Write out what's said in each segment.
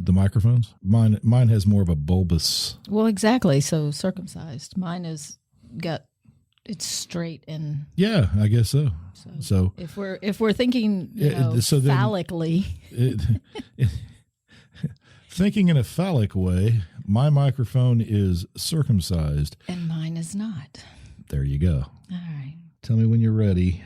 The microphones? Mine has more of a bulbous. Well, exactly. So circumcised. Mine it's straight and. Yeah, I guess so. So if we're thinking, phallically. Thinking in a phallic way, my microphone is circumcised. And mine is not. There you go. All right. Tell me when you're ready.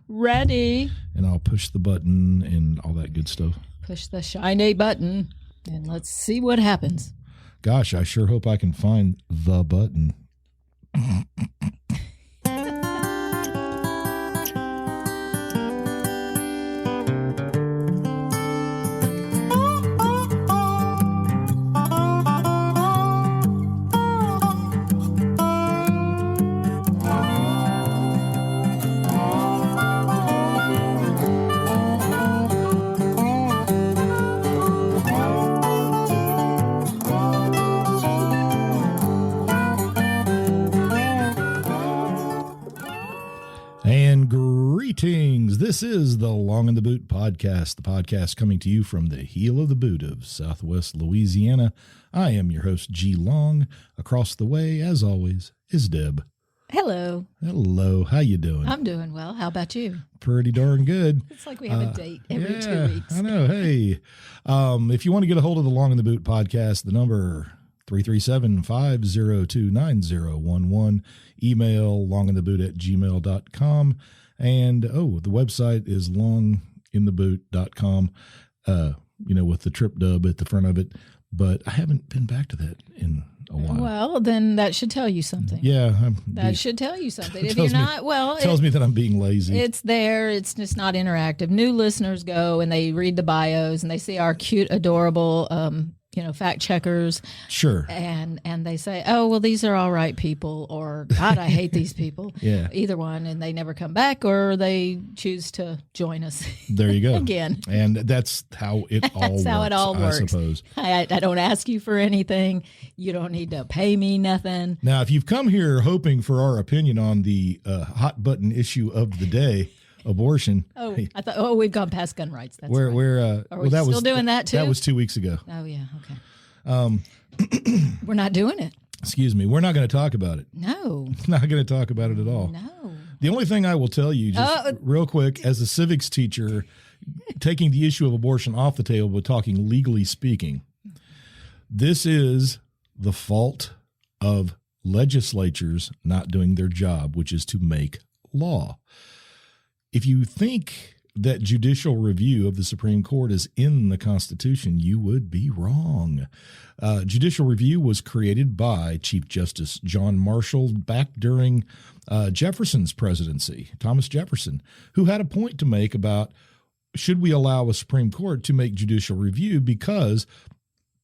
Ready. And I'll push the button and all that good stuff. Push the shiny button and let's see what happens. Gosh, I sure hope I can find the button. And greetings. This is the Long in the Boot podcast, the podcast coming to you from the heel of the boot of Southwest Louisiana. I am your host, G. Long. Across the way, as always, is Deb. Hello. Hello. How you doing? I'm doing well. How about you? Pretty darn good. It's like we have a date every 2 weeks. I know. Hey, if you want to get a hold of the Long in the Boot podcast, the number 337-502-9011, email longintheboot@gmail.com, and the website is longintheboot.com, with the trip dub at the front of it, but I haven't been back to that in a while. Well, then that should tell you something. Yeah. That should tell you something. If you're not, tells me that I'm being lazy. It's there. It's just not interactive. New listeners go and they read the bios and they see our cute, adorable, fact checkers. Sure. And they say, oh, well, these are all right people, or God, I hate these people. Yeah. Either one. And they never come back, or they choose to join us. There you go. Again. And that's how it all works. That's how it all works. I suppose. I don't ask you for anything. You don't need to pay me nothing. Now, if you've come here hoping for our opinion on the hot button issue of the day, abortion. Oh, I thought. We've gone past gun rights. That's right. Are we still doing that too? That was 2 weeks ago. Oh yeah. Okay. We're not doing it. Excuse me. We're not going to talk about it. No. Not going to talk about it at all. No. The only thing I will tell you, just real quick, as a civics teacher, taking the issue of abortion off the table, but talking legally speaking, this is the fault of legislatures not doing their job, which is to make law. If you think that judicial review of the Supreme Court is in the Constitution, you would be wrong. Judicial review was created by Chief Justice John Marshall back during Jefferson's presidency, Thomas Jefferson, who had a point to make about should we allow a Supreme Court to make judicial review, because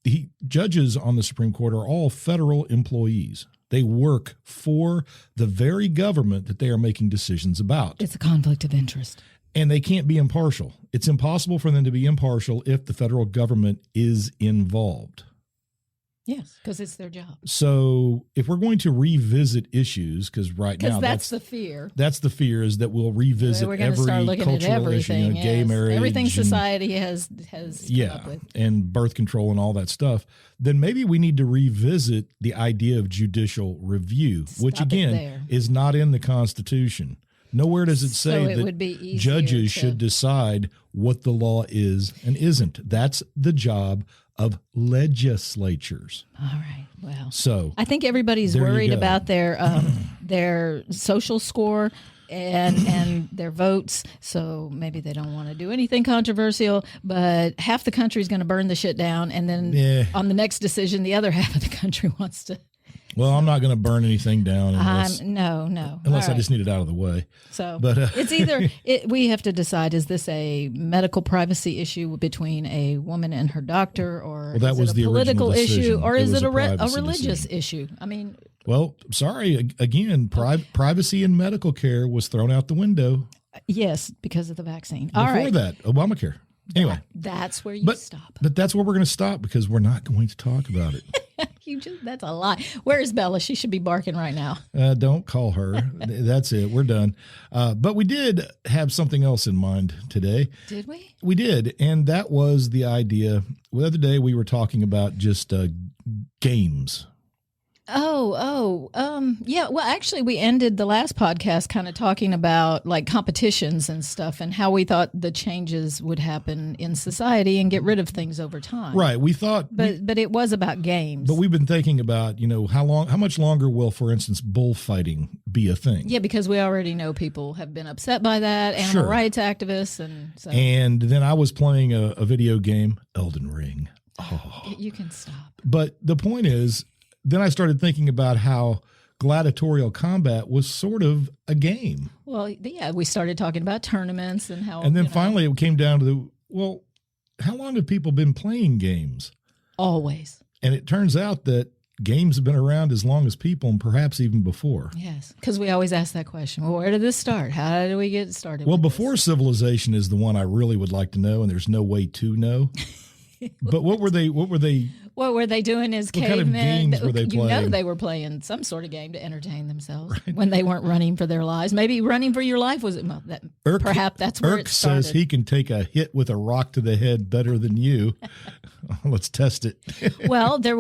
the judges on the Supreme Court are all federal employees. They work for the very government that they are making decisions about. It's a conflict of interest. And they can't be impartial. It's impossible for them to be impartial if the federal government is involved. Yes, because it's their job. So if we're going to revisit issues, because now that's the fear. That's the fear, is that we'll revisit we're every start looking cultural at everything, issue, gay marriage, everything society has come up with, and birth control and all that stuff. Then maybe we need to revisit the idea of judicial review, which again is not in the Constitution. Nowhere does it say that judges should decide what the law is and isn't. That's the job of legislatures. All right. Well, so I think everybody's worried about their social score and their votes. So maybe they don't want to do anything controversial, but half the country is going to burn the shit down. And then on the next decision, the other half of the country wants to. Well, I'm not going to burn anything down unless I just need it out of the way. So, but it's either we have to decide: is this a medical privacy issue between a woman and her doctor, or is it a political issue, or is it a religious issue? I mean, well, sorry again. Privacy in medical care was thrown out the window. Yes, because of the vaccine. Before that, Obamacare. Anyway, that's where you stop. But that's where we're going to stop, because we're not going to talk about it. That's a lot. Where is Bella? She should be barking right now. Don't call her. That's it. We're done. But we did have something else in mind today. Did we? We did. And that was the idea. The other day we were talking about just games. Yeah. Well, actually, we ended the last podcast kind of talking about like competitions and stuff and how we thought the changes would happen in society and get rid of things over time. Right. We thought, but it was about games. But we've been thinking about, how much longer will, for instance, bullfighting be a thing? Yeah, because we already know people have been upset by that, animal rights activists, and so. And then I was playing a video game, Elden Ring. Oh, you can stop. But the point is. Then I started thinking about how gladiatorial combat was sort of a game. Well, yeah, we started talking about tournaments and how. And then finally it came down to how long have people been playing games? Always. And it turns out that games have been around as long as people and perhaps even before. Yes, because we always ask that question. Well, where did this start? How did we get started? Well, before civilization is the one I really would like to know, and there's no way to know. But what were they? What were they doing as cavemen? What kind of games were they playing? They were playing some sort of game to entertain themselves when they weren't running for their lives. Maybe running for your life was perhaps that's where it started. Says he can take a hit with a rock to the head better than you. Let's test it. Well, it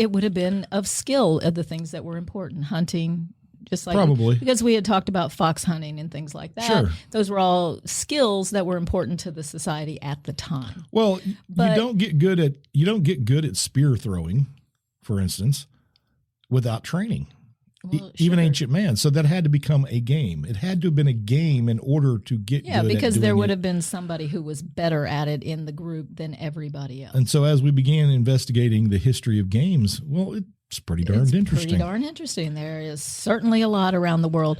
would have been of skill of the things that were important, hunting. Just like probably because we had talked about fox hunting and things like that. Sure. Those were all skills that were important to the society at the time. Well, you don't get good at spear throwing, for instance, without training. Well, even ancient man. So that had to become a game. It had to have been a game in order to get good at doing it. Yeah, because there would have been somebody who was better at it in the group than everybody else. And so as we began investigating the history of games, it's pretty darn interesting. Pretty darn interesting. There is certainly a lot around the world.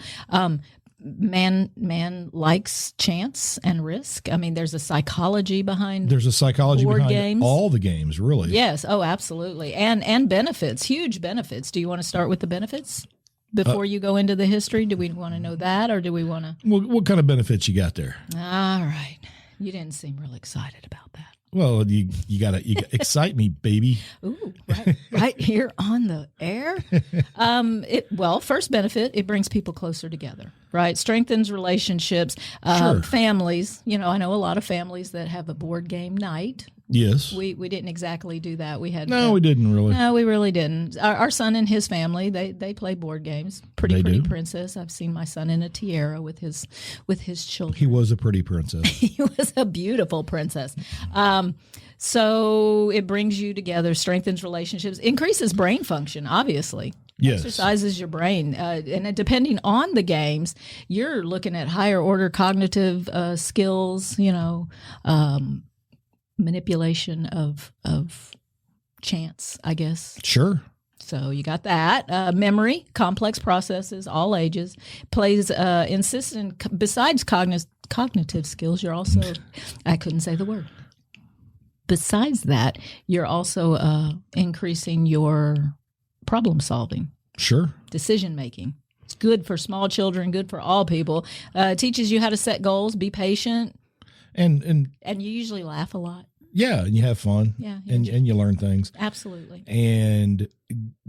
Man likes chance and risk. I mean, there's a psychology behind. There's a psychology behind games. All the games, really. Yes. Oh, absolutely. And benefits, huge benefits. Do you want to start with the benefits before you go into the history? Do we want to know that, or do we want to? What kind of benefits you got there? All right. You didn't seem real excited about that. Well, you gotta excite me, baby. Ooh, right here on the air. First benefit, it brings people closer together, right? Strengthens relationships, sure. Families. I know a lot of families that have a board game night. Yes. We didn't exactly do that. We didn't really. No, we really didn't. Our son and his family, they play board games. Pretty princess. I've seen my son in a tiara with his children. He was a pretty princess. He was a beautiful princess. So it brings you together, strengthens relationships, increases brain function, obviously. Yes. Exercises your brain. And depending on the games, you're looking at higher order cognitive skills, manipulation of chance, I guess. Sure. So you got that. Memory, complex processes, all ages, plays besides cognitive skills, you're also, I couldn't say the word. Besides that, you're also increasing your problem solving. Sure. Decision making. It's good for small children, good for all people. Teaches you how to set goals, be patient. And you usually laugh a lot. Yeah, and you have fun. Yeah. And you learn things. Absolutely. And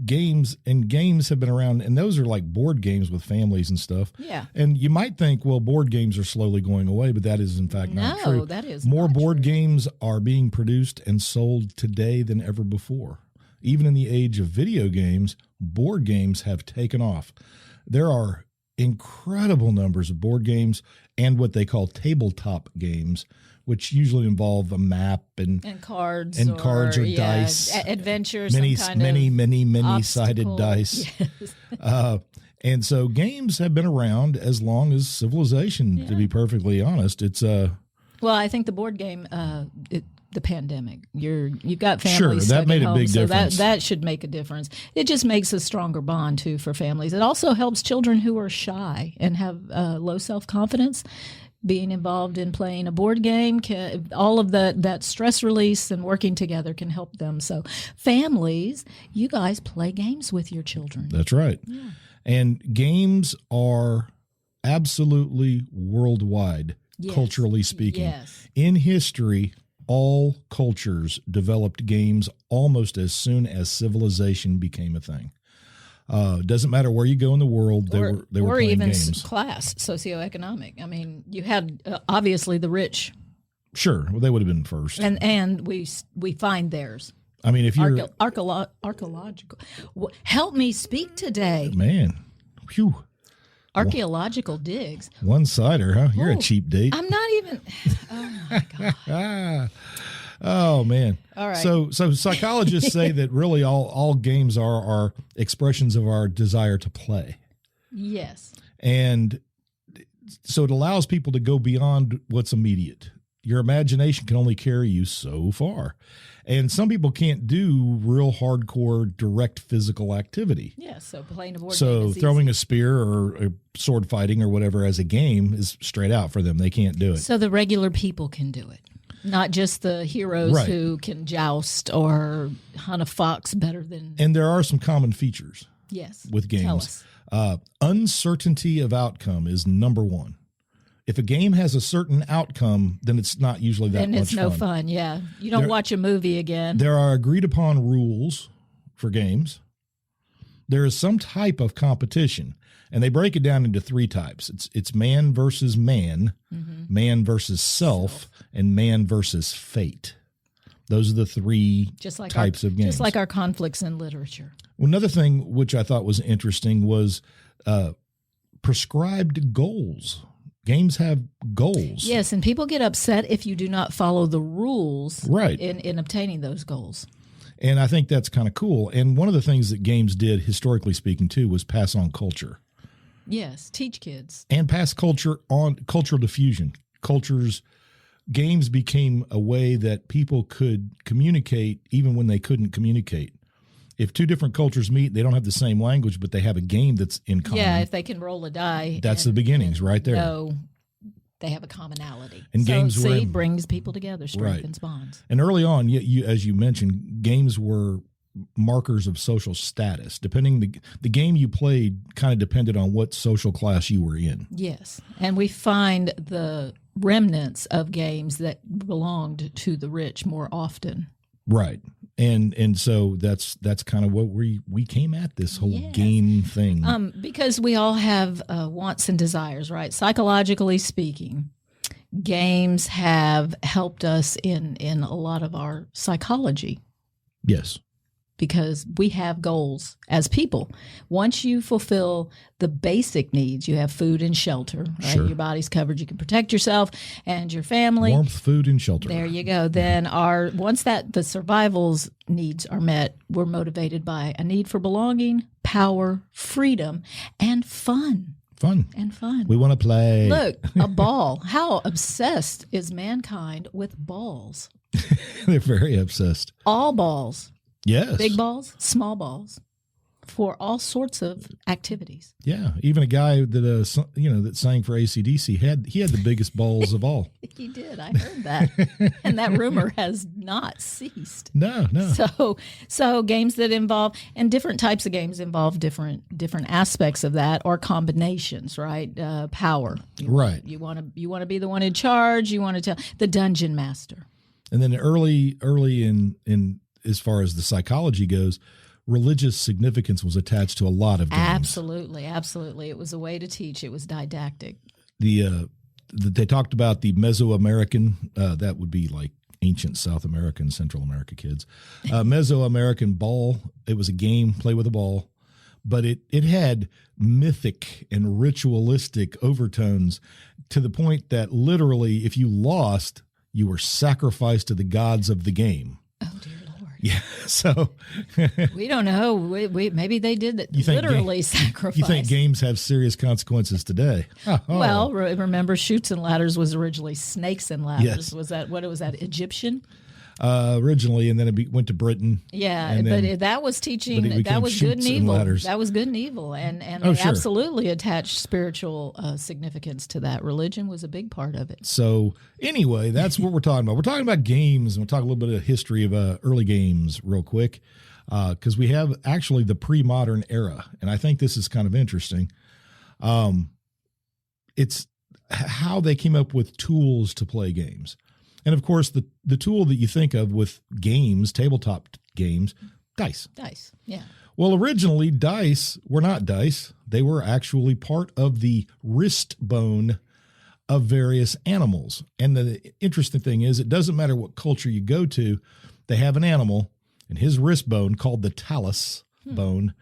games have been around, and those are like board games with families and stuff. Yeah. And you might think, well, board games are slowly going away, but that is in fact not true. No, that is more not board true. games are being produced and sold today than ever before. Even in the age of video games, board games have taken off. There are incredible numbers of board games and what they call tabletop games, which usually involve a map and cards or dice, adventures, many obstacle. sided dice. Yes. And so games have been around as long as civilization. Yeah. To be perfectly honest, it's Well, I think the board game, the pandemic, you've got families. Sure, that made home, a big difference. That should make a difference. It just makes a stronger bond too for families. It also helps children who are shy and have low self-confidence. Being involved in playing a board game, all of that stress release and working together can help them. So families, you guys play games with your children. That's right. Yeah. And games are absolutely worldwide, yes. culturally speaking. Yes. In history, all cultures developed games almost as soon as civilization became a thing. Doesn't matter where you go in the world, they were playing even games. Class, socioeconomic. I mean, you had obviously the rich. Sure, well, they would have been first, and we find theirs. I mean, if you're archaeological, help me speak today, man. Phew. Archaeological digs. One-sider, huh? You're a cheap date. I'm not even. Oh my god. Oh man. All right. So psychologists say that really all games are expressions of our desire to play. Yes. And so it allows people to go beyond what's immediate. Your imagination can only carry you so far. And some people can't do real hardcore direct physical activity. Yeah, so playing a board game So is throwing easy. a spear or a sword fighting or whatever as a game is straight out for them. They can't do it. So the regular people can do it. Not just the heroes Right. who can joust or hunt a fox better than. And there are some common features Yes. with games. Tell us. Uncertainty of outcome is number one. If a game has a certain outcome, then it's not usually that And much it's no fun. Yeah. You don't watch a movie again. There are agreed upon rules for games. There is some type of competition, and they break it down into three types. It's man versus man, man versus self, and man versus fate. Those are the three types of games. Just like our conflicts in literature. Another thing which I thought was interesting was prescribed goals. Games have goals. Yes, and people get upset if you do not follow the rules Right. in obtaining those goals. And I think that's kind of cool. And one of the things that games did, historically speaking, too, was pass on culture. Yes, teach kids. And pass culture on, cultural diffusion. Games became a way that people could communicate even when they couldn't communicate. If two different cultures meet, they don't have the same language, but they have a game that's in common. Yeah, if they can roll a die. That's the beginnings right there. No, they have a commonality. And games were brings people together, strengthens bonds. And early on, you as you mentioned, games were markers of social status. Depending the game you played kind of depended on what social class you were in. Yes, and we find the remnants of games that belonged to the rich more often. Right. And so that's kind of what we came at this whole game thing. Because we all have wants and desires, right? Psychologically speaking, games have helped us in a lot of our psychology. Yes. Because we have goals as people. Once you fulfill the basic needs, you have food and shelter, right? Sure. Your body's covered, you can protect yourself and your family. Warmth, food, and shelter. There you go. Then once the survival's needs are met, we're motivated by a need for belonging, power, freedom, and fun. Fun. We want to play. Look, a ball. How obsessed is mankind with balls? They're very obsessed. All balls. Yes. Big balls, small balls, for all sorts of activities. Yeah. Even a guy that sang for AC/DC he had the biggest balls of all. He did. I heard that. And that rumor has not ceased. No. So games that involve, and different types of games involve different aspects of that, or combinations, right? Power. Right. You want to be the one in charge. You want to tell the dungeon master. And then early in as far as the psychology goes, religious significance was attached to a lot of games. Absolutely. It was a way to teach. It was didactic. They talked about the Mesoamerican, that would be like ancient South American, Central America kids. Mesoamerican ball. It was a game, play with a ball, but it had mythic and ritualistic overtones to the point that literally, if you lost, you were sacrificed to the gods of the game. Oh, dear Lord. Yeah, so we don't know. We maybe they did that. Literally sacrifice. You think games have serious consequences today? Oh. Well, remember, Chutes and Ladders was originally Snakes and Ladders. Yes. Was that Egyptian? Originally, and then it went to Britain. Yeah, but that was teaching. That was good and evil. That was good and evil, and they absolutely attached spiritual significance to that. Religion was a big part of it. So anyway, that's what we're talking about. We're talking about games, and we'll talk a little bit of history of early games real quick, because we have actually the pre-modern era, and I think this is kind of interesting. It's how they came up with tools to play games. And of course, the tool that you think of with games, tabletop games, dice. Dice, yeah. Well, originally, dice were not dice. They were actually part of the wrist bone of various animals. And the interesting thing is, it doesn't matter what culture you go to, they have an animal, and his wrist bone, called the talus bone,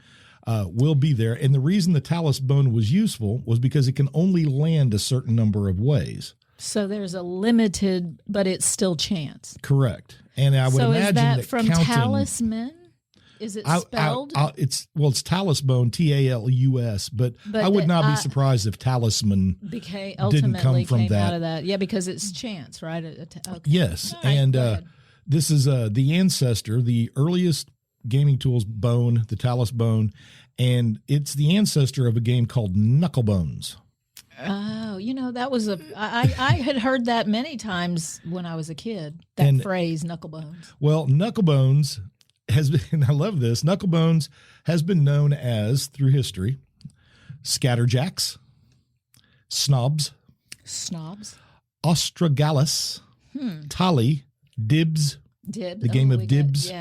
will be there. And the reason the talus bone was useful was because it can only land a certain number of ways. So there's a limited, but it's still chance. Correct. And I would imagine is that from counting, talisman? Is it spelled? It's talus bone, Talus, but I would not be surprised if talisman didn't come from came that. Out of that. Yeah, because it's chance, right? Okay. Yes, right, and this is the ancestor, the earliest gaming tools bone, the talus bone, and it's the ancestor of a game called knucklebones. Oh, that was I had heard that many times when I was a kid, that phrase, knucklebones. Well, knucklebones has been, I love this, knucklebones has been known as, through history, scatterjacks, snobs, ostrogallus, tally, dibs, the game of dibs,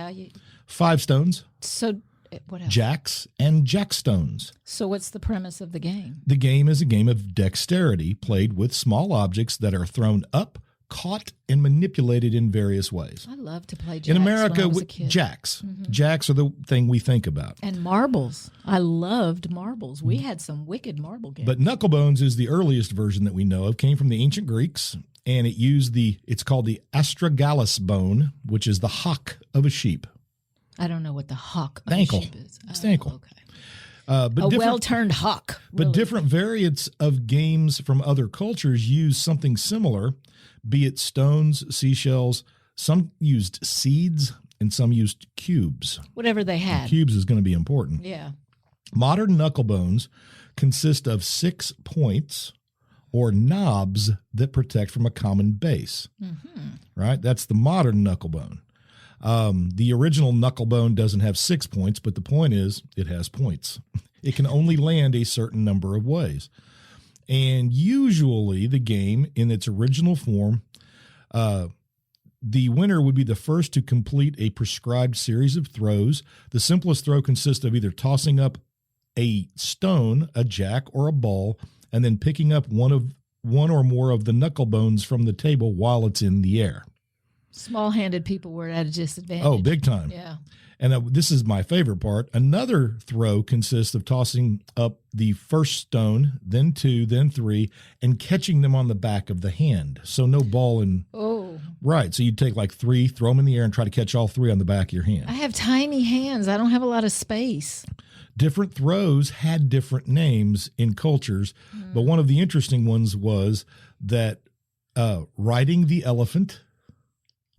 five stones. So what else? Jacks and jackstones. So what's the premise of the game? The game is a game of dexterity played with small objects that are thrown up, caught, and manipulated in various ways. I love to play jacks. In America, when I was a kid. jacks. Mm-hmm. Jacks are the thing we think about. And marbles. I loved marbles. We had some wicked marble games. But knucklebones is the earliest version that we know of, came from the ancient Greeks, and it's called the astrogallus bone, which is the hock of a sheep. I don't know what the hock of the ankle. A sheep is. It's the ankle. Okay. But a well-turned hock. Really. But different variants of games from other cultures use something similar, be it stones, seashells. Some used seeds and some used cubes. Whatever they had. And cubes is going to be important. Yeah. Modern knucklebones consist of 6 points or knobs that protect from a common base. Mm-hmm. Right? That's the modern knucklebone. The original knucklebone doesn't have 6 points, but the point is it has points. It can only land a certain number of ways. And usually the game in its original form, the winner would be the first to complete a prescribed series of throws. The simplest throw consists of either tossing up a stone, a jack, or a ball, and then picking up one or more of the knucklebones from the table while it's in the air. Small-handed people were at a disadvantage. Oh, big time. Yeah. And this is my favorite part. Another throw consists of tossing up the first stone, then 2, then 3, and catching them on the back of the hand. So no ball in. Oh. Right. So you'd take like 3, throw them in the air, and try to catch all 3 on the back of your hand. I have tiny hands. I don't have a lot of space. Different throws had different names in cultures, but one of the interesting ones was that riding the elephant,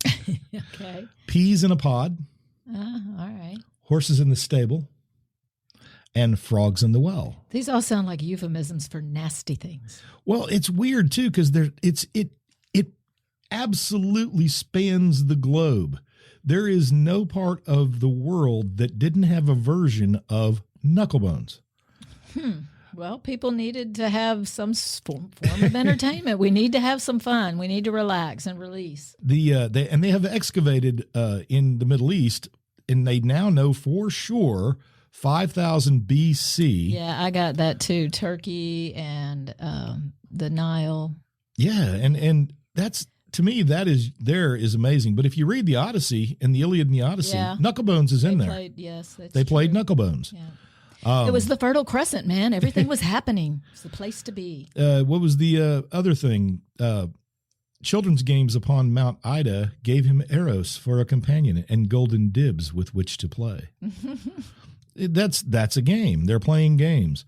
okay, peas in a pod, all right, horses in the stable, and frogs in the well. These all sound like euphemisms for nasty things. Well, it's weird too because it absolutely spans the globe. There is no part of the world that didn't have a version of knucklebones. Well, people needed to have some form of entertainment. We need to have some fun. We need to relax and release. They have excavated in the Middle East, and they now know for sure 5000 BC. Yeah, I got that too. Turkey and the Nile. Yeah, and that's, to me, that is amazing. But if you read the Odyssey and the Iliad and the Odyssey, knucklebones is in there. They played knucklebones. Yeah. It was the Fertile Crescent, man. Everything was happening. It's the place to be. What was the other thing? Children's games upon Mount Ida gave him Eros for a companion and golden dibs with which to play. That's a game. They're playing games.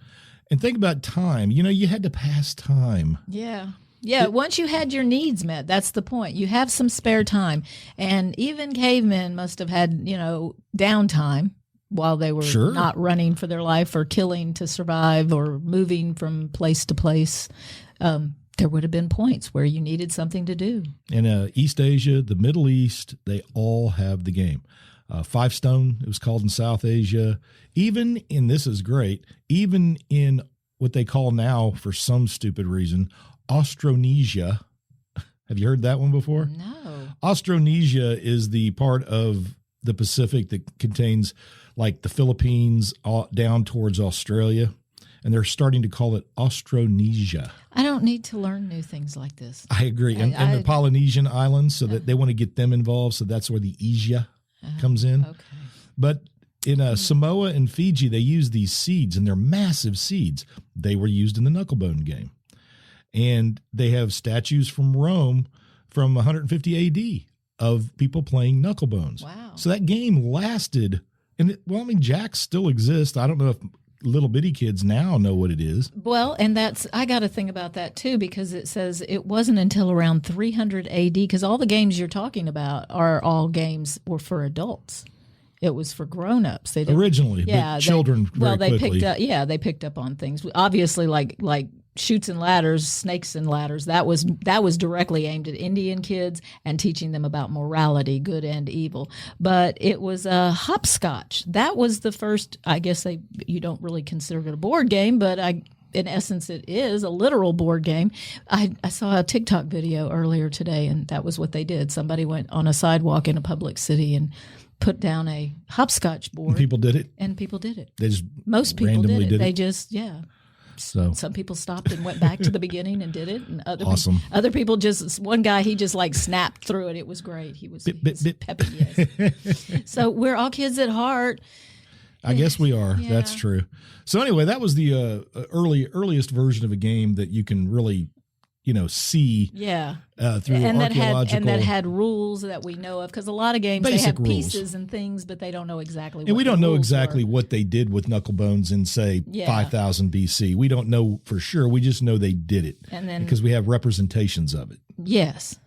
And think about time. You had to pass time. Yeah. Yeah, once you had your needs met, that's the point. You have some spare time. And even cavemen must have had, downtime while they were not running for their life or killing to survive or moving from place to place. There would have been points where you needed something to do. In East Asia, the Middle East, they all have the game. 5 stone, it was called in South Asia. Even this is great, even in what they call now, for some stupid reason, Austronesia, Have you heard that one before? No. Austronesia is the part of the Pacific that contains like the Philippines down towards Australia, and they're starting to call it Austronesia. I don't need to learn new things like this. I agree. And the Polynesian islands, so that they want to get them involved, so that's where the Asia comes in. Okay. But in Samoa and Fiji, they use these seeds, and they're massive seeds. They were used in the knucklebone game. And they have statues from Rome from 150 AD of people playing knucklebones. Wow. So that game lasted. And jacks still exist. I don't know if little bitty kids now know what it is. Well, and I got to think about that too, because it says it wasn't until around 300 AD, because all the games you're talking about are all games were for adults. It was for grown-ups. They originally, but children they picked up on things. Obviously, like Chutes and Ladders, Snakes and Ladders. That was directly aimed at Indian kids and teaching them about morality, good and evil. But it was a hopscotch. That was the first. I guess you don't really consider it a board game, but in essence, it is a literal board game. I saw a TikTok video earlier today, and that was what they did. Somebody went on a sidewalk in a public city and put down a hopscotch board. And people did it? And people did it. They just Most people randomly did it. They it? just, yeah. So some people stopped and went back to the beginning and did it. And other people one guy, he just like snapped through it. It was great. He was peppy, yes. So we're all kids at heart. I guess we are. Yeah. That's true. So anyway, that was the earliest version of a game that you can really, see through archaeological. That had rules that we know of, because a lot of games they have pieces and things, but they don't know exactly. And we don't know exactly what they did with knucklebones in, say, 5000 BC. We don't know for sure. We just know they did it, and then because we have representations of it. Yes.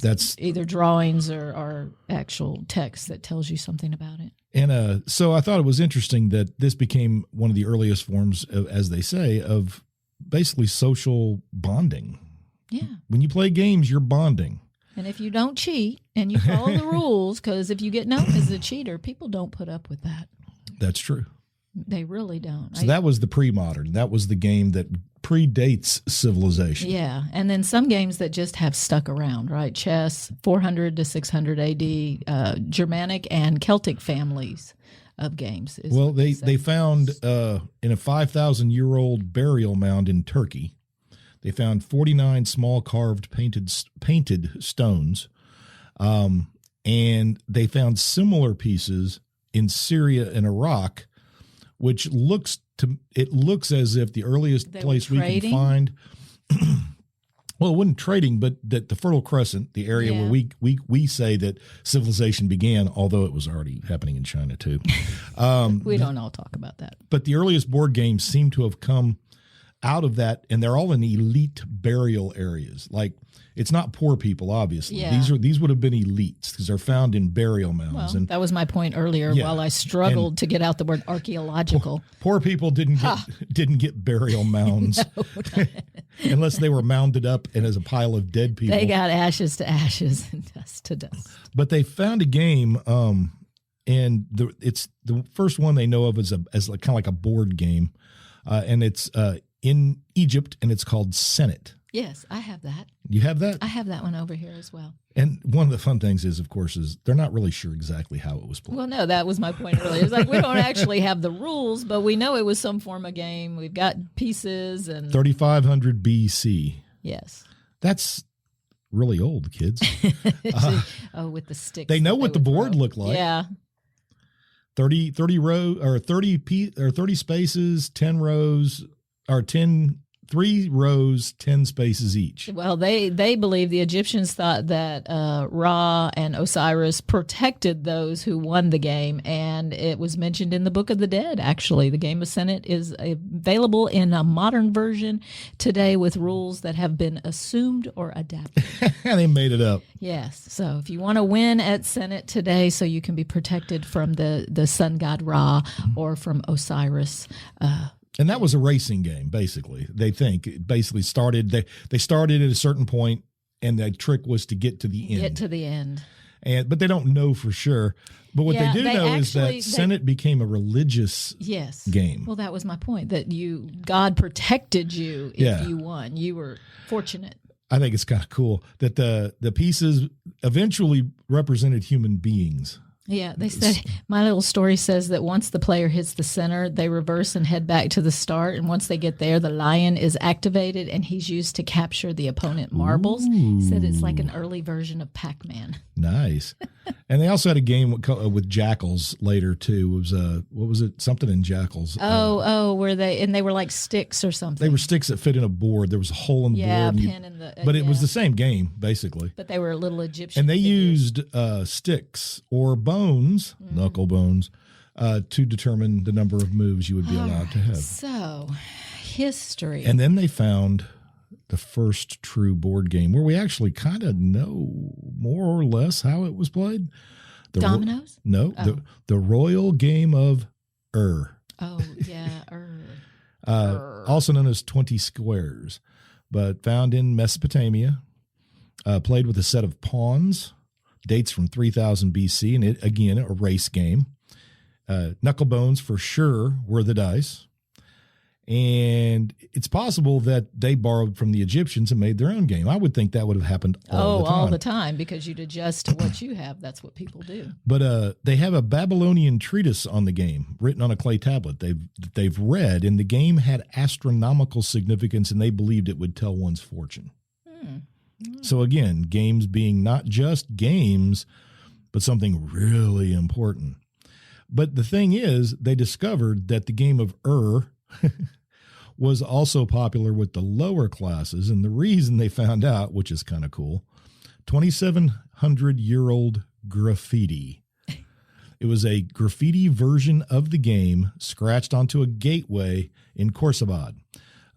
That's either drawings or actual text that tells you something about it. And so I thought it was interesting that this became one of the earliest forms, as they say, of basically social bonding. Yeah. When you play games, you're bonding. And if you don't cheat and you follow the rules, because if you get known as a cheater, people don't put up with that. That's true. They really don't. So that was the pre-modern. That was the game that predates civilization. Yeah. And then some games that just have stuck around, right? Chess, 400 to 600 AD, Germanic and Celtic families of games. Well, they found in a 5,000-year-old burial mound in Turkey, they found 49 small carved painted stones, and they found similar pieces in Syria and Iraq, which looks as if the earliest place we can find. Well, it wasn't trading, but that the Fertile Crescent, the area where we say that civilization began, although it was already happening in China too. We don't all talk about that. But the earliest board games seem to have come out of that, and they're all in elite burial areas. Like, it's not poor people, obviously. Yeah. These would have been elites because they're found in burial mounds. Well, and that was my point earlier. While I struggled to get out the word archaeological, poor people didn't get burial mounds unless they were mounded up and as a pile of dead people. They got ashes to ashes and dust to dust. But they found a game, and it's the first one they know of as kind of like a board game, and it's in Egypt, and it's called Senet. Yes, I have that. You have that? I have that one over here as well. And one of the fun things is, of course, is they're not really sure exactly how it was played. Well, no, that was my point earlier. It's like we don't actually have the rules, but we know it was some form of game. We've got pieces and 3,500 BC. Yes. That's really old, kids. With the sticks. They know what the board looked like. Yeah. 30 row or 30 spaces, 10 rows, or 3 rows, 10 spaces each. Well, they believe the Egyptians thought that Ra and Osiris protected those who won the game, and it was mentioned in the Book of the Dead, actually. The game of Senet is available in a modern version today with rules that have been assumed or adapted. They made it up. Yes. So if you want to win at Senet today so you can be protected from the sun god Ra or from Osiris, and that was a racing game, basically. They think it basically started. They started at a certain point, and the trick was to get to the end. Get to the end. But they don't know for sure. But what they do know is that Senet became a religious game. Well, that was my point. That God protected you if you won. You were fortunate. I think it's kind of cool that the pieces eventually represented human beings. Yeah, they said, my little story says that once the player hits the center, they reverse and head back to the start. And once they get there, the lion is activated and he's used to capture the opponent marbles. Said it's like an early version of Pac-Man. Nice. And they also had a game with jackals later too. It was what was it? Something in jackals. Were they were like sticks or something? They were sticks that fit in a board. There was a hole in the board. Pin in the. But it was the same game basically. But they were little Egyptian. And they figures. used sticks or bones, knuckle bones, to determine the number of moves you would be allowed to have. So, history. And then they found the first true board game where we actually kind of know more or less how it was played. Dominoes? No, the royal game of Oh, yeah, also known as 20 squares, but found in Mesopotamia, played with a set of pawns, dates from 3000 BC, and it, again, a race game. Knucklebones for sure were the dice. And it's possible that they borrowed from the Egyptians and made their own game. I would think that would have happened all the time, because you'd adjust to what you have. That's what people do. But they have a Babylonian treatise on the game written on a clay tablet they've read, and the game had astronomical significance, and they believed it would tell one's fortune. So again, games being not just games, but something really important. But the thing is, they discovered that the game of was also popular with the lower classes, and the reason they found out, which is kind of cool, 2,700-year-old graffiti. It was a graffiti version of the game scratched onto a gateway in Khorsabad.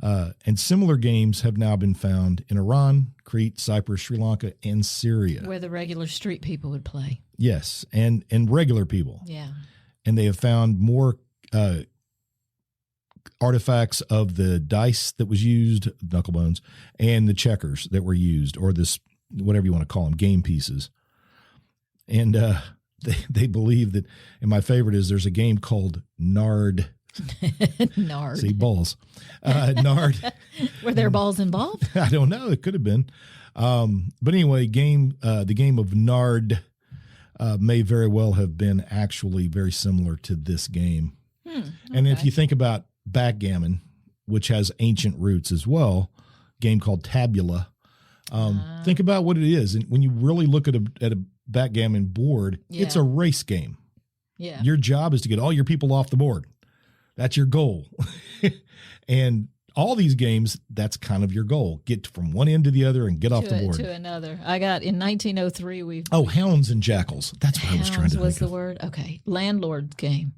And similar games have now been found in Iran, Crete, Cyprus, Sri Lanka, and Syria. Where the regular street people would play. Yes, and regular people. Yeah. And they have found more artifacts of the dice that was used, knucklebones, and the checkers that were used, or this, whatever you want to call them, game pieces. And they believe that, and my favorite is there's a game called Nard. Nard. See, balls. Nard. Were there balls involved? I don't know. It could have been. But anyway, the game of Nard may very well have been actually very similar to this game. Okay. And if you think about backgammon, which has ancient roots as well, game called tabula, think about what it is. And when you really look at a backgammon board, it's a race game. Yeah. Your job is to get all your people off the board. That's your goal. And all these games, that's kind of your goal. Get from one end to the other and get off the board. To another. I got, in 1903, hounds and jackals. That's what I was trying to think of. Was the word? Okay. Landlord game.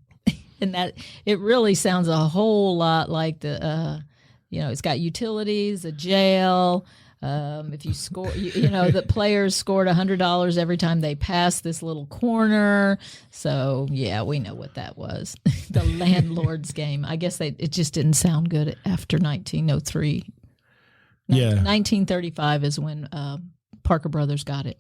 And that, it really sounds a whole lot like it's got utilities, a jail. If you score, the players scored $100 every time they passed this little corner. So yeah, we know what that was. The landlord's game. I guess it just didn't sound good after 1903. Yeah. 1935 is when Parker Brothers got it.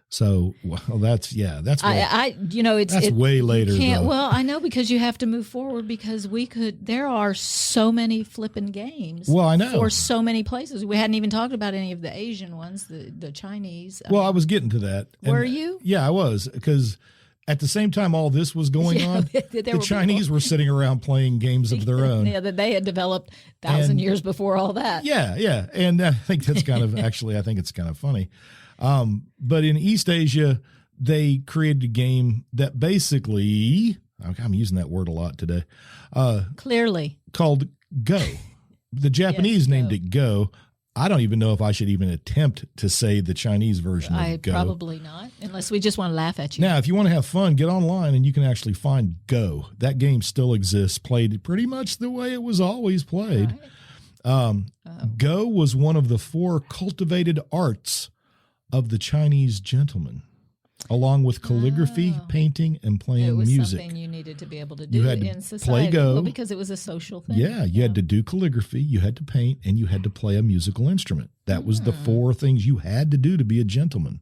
So, that's way, it's way later. Well, I know, because you have to move forward, because there are so many flipping games. Well, I know. For so many places. We hadn't even talked about any of the Asian ones, the Chinese. I was getting to that. Were you? Yeah, I was, because at the same time all this was going on, the Chinese were sitting around playing games of their own. Yeah, that they had developed 1,000 years before all that. Yeah. And I think that's kind of, actually, I think it's kind of funny. But in East Asia, they created a game that basically, I'm using that word a lot today, clearly called Go. The Japanese named it Go. I don't even know if I should even attempt to say the Chinese version of Go. Probably not, unless we just want to laugh at you. Now, if you want to have fun, get online and you can actually find Go. That game still exists, played pretty much the way it was always played. Right. Go was one of the 4 cultivated arts of the Chinese gentleman, along with calligraphy, painting, and playing music. It was something you needed to be able to do in society. Play Go. Well, because it was a social thing. Yeah, you had to do calligraphy, you had to paint, and you had to play a musical instrument. That was the 4 things you had to do to be a gentleman.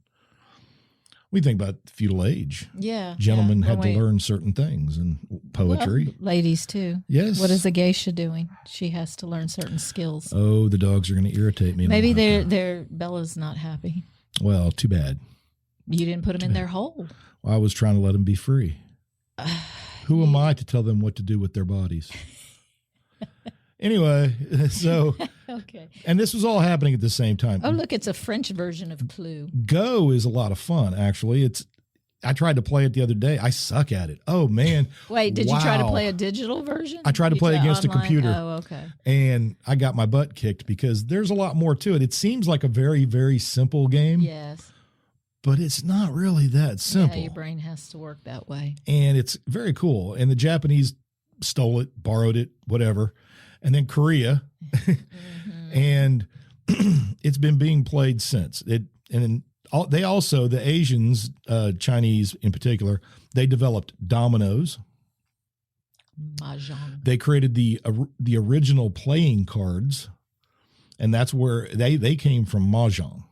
We think about feudal age. Yeah. Gentlemen had to learn certain things, and poetry. Well, ladies too. Yes. What is a geisha doing? She has to learn certain skills. Oh, the dogs are going to irritate me. Maybe their Bella's not happy. Well, too bad. You didn't put them in their hole. I was trying to let them be free. Who am I to tell them what to do with their bodies? Anyway, so okay. And this was all happening at the same time. Oh, look, it's a French version of Clue. Go is a lot of fun, actually. I tried to play it the other day. I suck at it. Oh, man. Wait, did you try to play a digital version? I tried to play against online? a computer. Oh, okay. And I got my butt kicked because there's a lot more to it. It seems like a very, very simple game. Yes. But it's not really that simple. Yeah, your brain has to work that way. And it's very cool. And the Japanese stole it, borrowed it, whatever. And then Korea. And it's been being played since. They also, the Asians, Chinese in particular, they developed dominoes. Mahjong. They created the original playing cards. And that's where they came from Mahjong.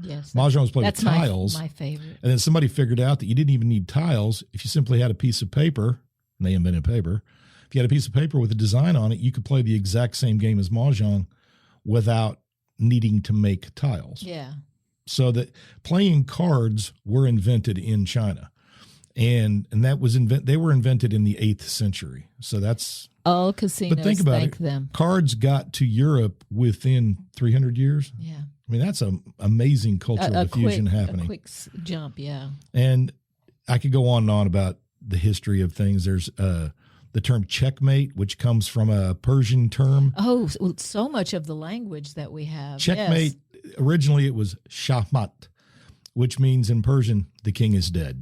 Yes. Mahjong was played with tiles. My favorite. And then somebody figured out that you didn't even need tiles. If you simply had a piece of paper, and they invented paper. If you had a piece of paper with a design on it, you could play the exact same game as Mahjong without needing to make tiles. Yeah. So that playing cards were invented in China. And that was they were invented in the 8th century. So that's all casinos. But think about it. Them. Cards got to Europe within 300 years. Yeah. I mean, that's an amazing cultural diffusion happening. A quick jump, yeah. And I could go on and on about the history of things. There's the term checkmate, which comes from a Persian term. Oh, so much of the language that we have. Checkmate, yes. Originally it was shahmat, which means in Persian, the king is dead.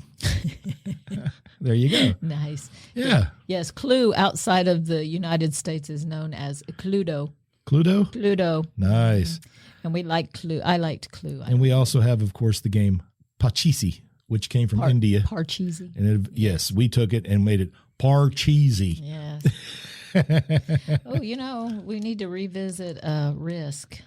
There you go. Nice. Yeah. Yes, Clue outside of the United States is known as Cluedo. Cluedo? Cluedo. Nice. And we like Clue. I liked Clue. And we also have, of course, the game Pachisi, which came from India. Parcheesi. And yes, we took it and made it Parcheesi. Yes. Oh, we need to revisit Risk.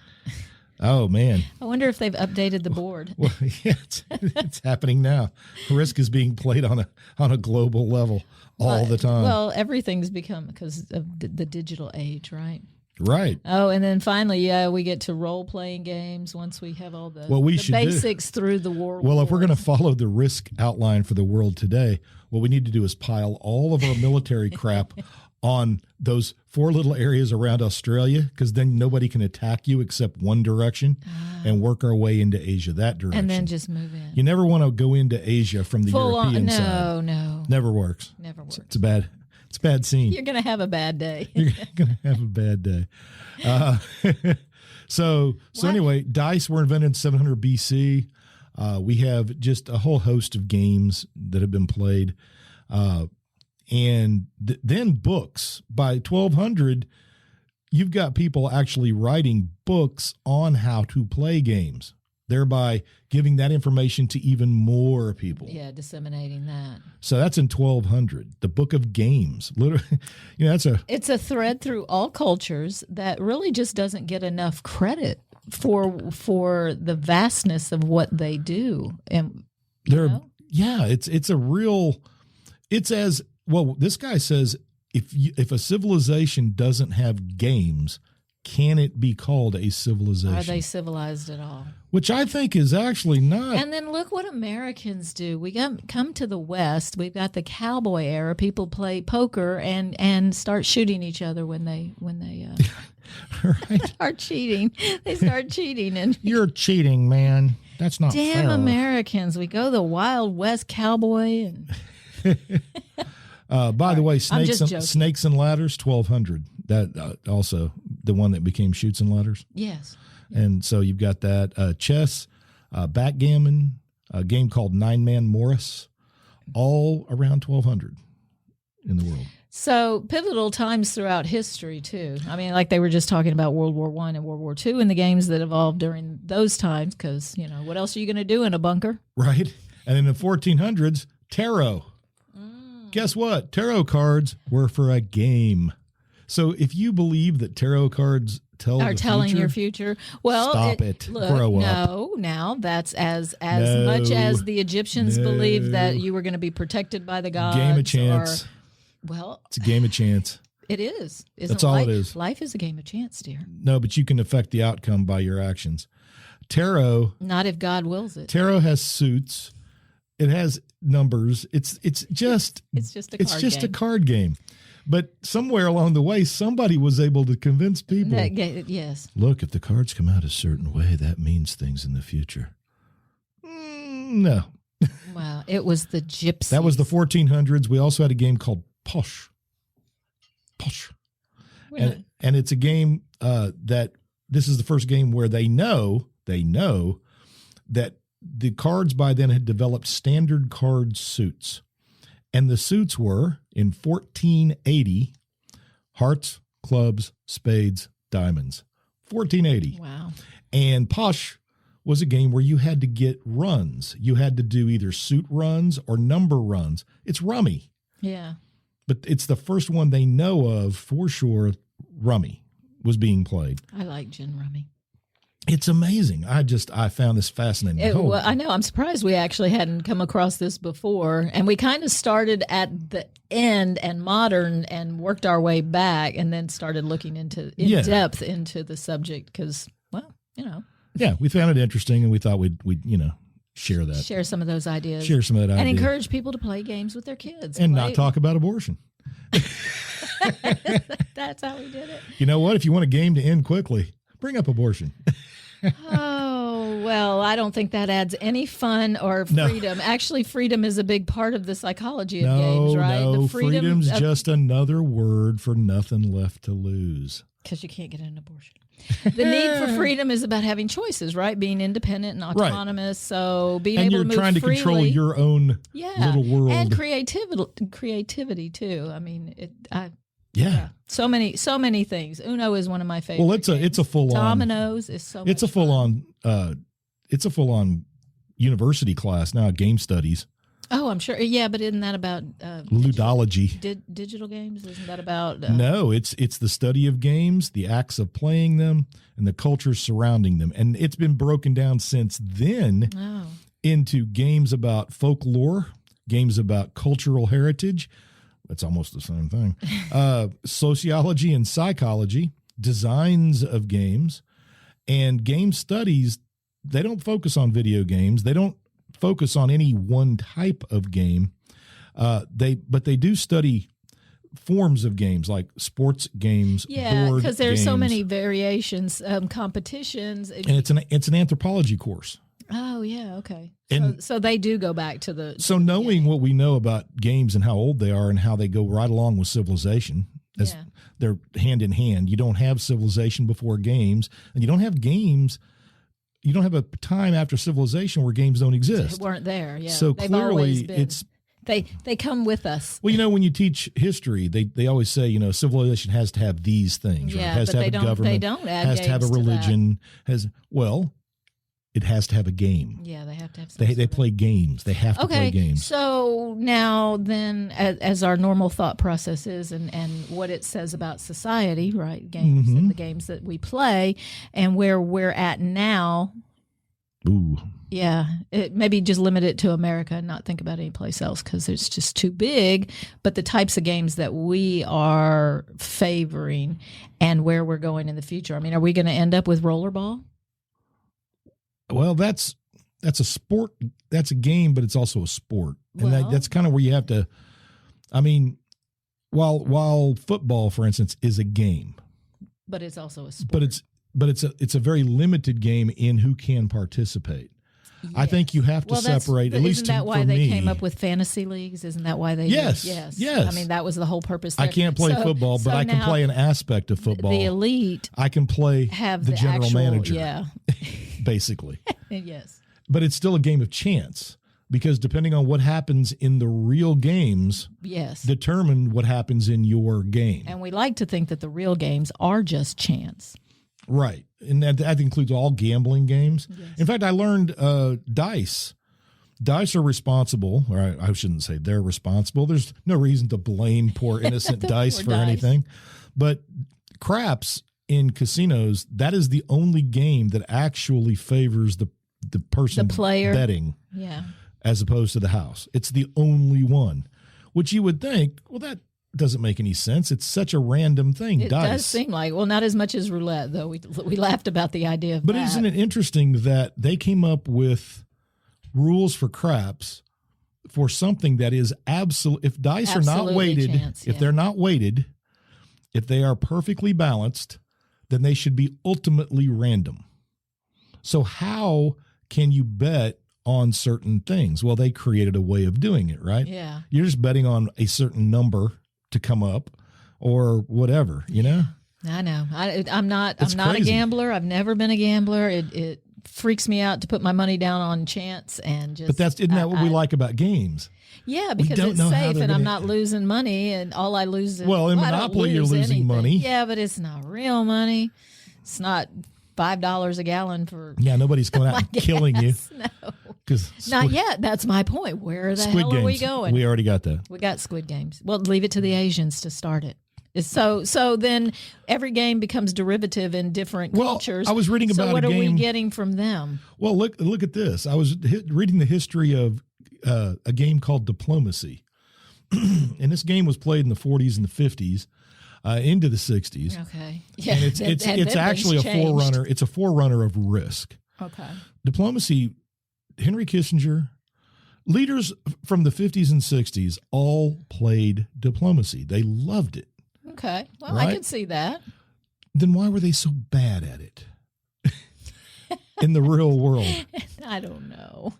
Oh, man. I wonder if they've updated the board. Well, yeah, it's happening now. Risk is being played on a global level all the time. Well, everything's become because of the digital age, right? Right. Oh, and then finally, we get to role-playing games once we have all the basics through the war. Well, if we're going to follow the Risk outline for the world today, what we need to do is pile all of our military crap on those 4 little areas around Australia, because then nobody can attack you except one direction, and work our way into Asia that direction. And then just move in. You never want to go into Asia from the European side. No. Never works. Never works. It's a bad scene. You're going to have a bad day. You're going to have a bad day. So anyway, dice were invented in 700 BC. We have just a whole host of games that have been played. And then books. By 1200, you've got people actually writing books on how to play games, thereby giving that information to even more people. Yeah, disseminating that. So that's in 1200, the Book of Games. Literally, it's a thread through all cultures that really just doesn't get enough credit for the vastness of what they do. And it's as well. This guy says, if a civilization doesn't have games, can it be called a civilization? Are they civilized at all? Which I think is actually not. And then look what Americans do. We come to the West. We've got the cowboy era. People play poker and start shooting each other when they right. start cheating. They start cheating, and you're cheating, man. That's not fair. Damn Americans. We go the Wild West cowboy and. By the way, Snakes and Ladders, 1200. That also the one that became Shoots and Ladders. Yes. And so you've got that chess, backgammon, a game called Nine Man Morris, all around 1200 in the world. So pivotal times throughout history too. I mean, like they were just talking about World War I and World War II and the games that evolved during those times. Because what else are you going to do in a bunker? Right. And in the 1400s, tarot. Guess what? Tarot cards were for a game. So if you believe that tarot cards are telling your future, well, stop it. Grow up. No, now that's as much as the Egyptians believed that you were going to be protected by the gods. Game of chance. Well, it's a game of chance. It is. That's all it is. Life is a game of chance, dear. No, but you can affect the outcome by your actions. Tarot. Not if God wills it. Tarot has suits. It has numbers. It's just a card game. But somewhere along the way, somebody was able to convince people. Yes. Look, if the cards come out a certain way, that means things in the future. No. Wow. It was the gypsies. That was the 1400s. We also had a game called Posh. Posh. And it's a game that this is the first game where they know that the cards by then had developed standard card suits. And the suits were, in 1480, hearts, clubs, spades, diamonds. 1480. Wow. And Posh was a game where you had to get runs. You had to do either suit runs or number runs. It's rummy. Yeah. But it's the first one they know of for sure. Rummy was being played. I like gin rummy. It's amazing. I found this fascinating. Well, I know. I'm surprised we actually hadn't come across this before. And we kind of started at the end and modern and worked our way back and then started looking in depth into the subject because, well, Yeah, we found it interesting and we thought we'd share that. Share some of those ideas. Share some of that idea. And encourage people to play games with their kids. And not talk about abortion. That's how we did it. You know what? If you want a game to end quickly, bring up abortion. Oh, well, I don't think that adds any fun or freedom. No. Actually, freedom is a big part of the psychology of games, right? No, freedom's just another word for nothing left to lose. Because you can't get an abortion. The need for freedom is about having choices, right? Being independent and autonomous. Right. So being able to move freely. And you're trying to control your own little world. And creativity too. I mean, Yeah. So many things. Uno is one of my favorites. Well, it's a full on. Dominoes is so. It's a full on university class now. Game studies. Oh, I'm sure. Yeah, but isn't that about ludology? Digital games? Isn't that about? No, it's the study of games, the acts of playing them, and the culture surrounding them. And it's been broken down since then into games about folklore, games about cultural heritage. That's almost the same thing. Sociology and psychology, designs of games, and game studies. They don't focus on video games. They don't focus on any one type of game. But they do study forms of games like sports games. Yeah, because there's so many variations, competitions, and it's an anthropology course. Oh yeah, okay. And so they do go back to the. So knowing what we know about games and how old they are and how they go right along with civilization, as they're hand in hand. You don't have civilization before games, and you don't have games. You don't have a time after civilization where games don't exist. They weren't there. Yeah. So clearly, it's they come with us. Well, when you teach history, they always say civilization has to have these things. Yeah, right? It has but to have they a don't. government. They don't add has to have a religion. It has to have a game. Yeah, they have to have. They play games. They have to play games. So now then, as our normal thought process is, and what it says about society, right? Games and the games that we play, and where we're at now. Ooh. Yeah, maybe just limit it to America and not think about any place else because it's just too big. But the types of games that we are favoring and where we're going in the future. I mean, are we going to end up with rollerball? Well, that's a sport. That's a game, but it's also a sport, and that's kind of where you have to. I mean, while football, for instance, is a game, but it's also a sport. But it's a very limited game in who can participate. Yes. I think you have to separate. At least isn't that why they came up with fantasy leagues? Isn't that why they? Yes. I mean, that was the whole purpose. There. I can't play football, but I can play an aspect of football. The elite, I can play the general manager. Yeah, basically. Yes, but it's still a game of chance because depending on what happens in the real games, determine what happens in your game. And we like to think that the real games are just chance. Right. And that includes all gambling games. Yes. In fact, I learned dice. Dice are responsible, or I shouldn't say they're responsible. There's no reason to blame poor innocent dice for anything. But craps in casinos, that is the only game that actually favors the person, the player betting, as opposed to the house. It's the only one, which you would think, well, doesn't make any sense. It's such a random thing. It dice. Does seem like, well, not as much as roulette, though. We laughed about the idea of but that. Isn't it interesting that they came up with rules for craps for something that is absolute? If dice are not weighted, if they're not weighted, if they are perfectly balanced, then they should be ultimately random. So how can you bet on certain things? Well, they created a way of doing it, right? Yeah. You're just betting on a certain number to come up or whatever, you know? I know. I'm not a gambler. I've never been a gambler. It freaks me out to put my money down on chance and just. But isn't that what we like about games? Yeah, because it's safe and I'm not losing money, and all I lose is. Well, in Monopoly, you're losing money. Yeah, but it's not real money. It's not $5 a gallon for. Yeah, nobody's coming out and killing you. No. Not yet. That's my point. Where the hell are we going? We already got that. We got Squid Games. Well, leave it to the Asians to start it. So then every game becomes derivative in different cultures. I was reading about a game. So what are we getting from them? Well, look at this. I was reading the history of a game called Diplomacy. And this game was played in the 40s and the 50s into the 60s. Okay. Yeah. And it's actually a forerunner. It's a forerunner of Risk. Okay. Diplomacy, Henry Kissinger, leaders from the 50s and 60s all played Diplomacy. They loved it. Okay. Well, right? I can see that. Then why were they so bad at it in the real world? I don't know.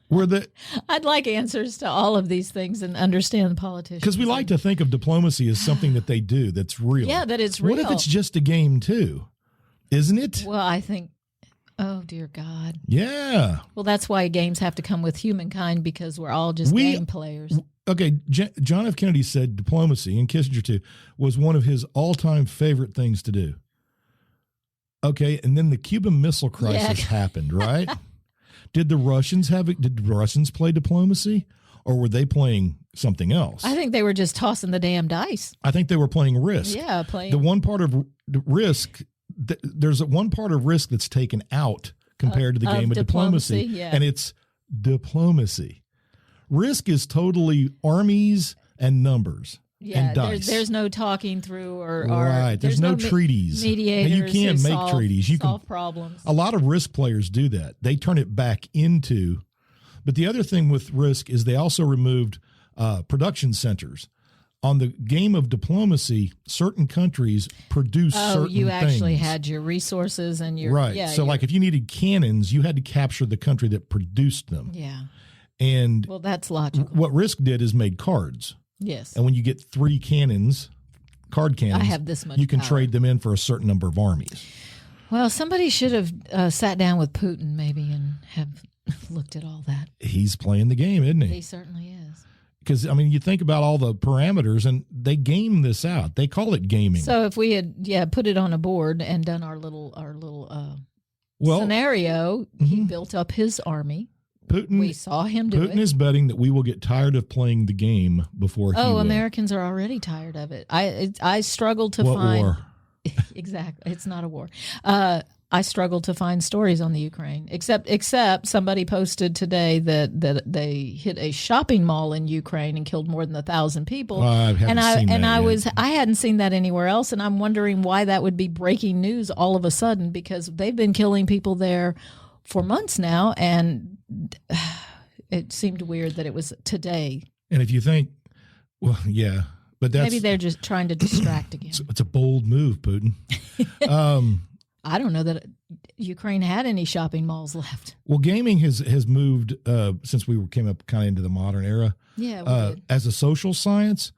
I'd like answers to all of these things and understand politicians. Because we like to think of diplomacy as something that they do that's real. Yeah, that it's real. What if it's just a game too? Isn't it? Well, I think, oh, dear God. Yeah. Well, that's why games have to come with humankind, because we're all just game players. Okay, John F. Kennedy said diplomacy, and Kissinger too, was one of his all-time favorite things to do. Okay, and then the Cuban Missile Crisis happened, right? Did the Russians play diplomacy, or were they playing something else? I think they were just tossing the damn dice. I think they were playing Risk. Yeah, playing. The one part of Risk, there's one part of Risk that's taken out compared to the game of diplomacy, and it's diplomacy. Risk is totally armies and numbers. Yeah, and dice. There's no talking through or right. There's no treaties. Mediators. You can't make treaties. You solve problems. A lot of Risk players do that. They turn it back into. But the other thing with Risk is they also removed production centers. On the game of diplomacy, certain countries produce certain things. Oh, you actually had your resources and your right. So, like if you needed cannons, you had to capture the country that produced them. Yeah. And well, that's logical. What Risk did is made cards. Yes. And when you get 3 cannons, card cannons, I have this much you can power. trade them in for a certain number of armies. Well, somebody should have sat down with Putin maybe and have looked at all that. He's playing the game, isn't he? He certainly is. Because, I mean, you think about all the parameters, and they game this out. They call it gaming. So if we had, put it on a board and done our little scenario, he built up his army. We saw him do it. Putin is betting that we will get tired of playing the game before he will. Americans are already tired of it. I struggle to find war? Exactly. It's not a war. I struggle to find stories on the Ukraine, except somebody posted today that they hit a shopping mall in Ukraine and killed more than 1,000 people. I hadn't seen that anywhere else, and I'm wondering why that would be breaking news all of a sudden, because they've been killing people there for months now, and it seemed weird that it was today. And if you think, well, yeah, but maybe they're just trying to distract again. It's a bold move, Putin. I don't know that Ukraine had any shopping malls left. Well, gaming has moved since we came up kind of into the modern era. Yeah, as a social science,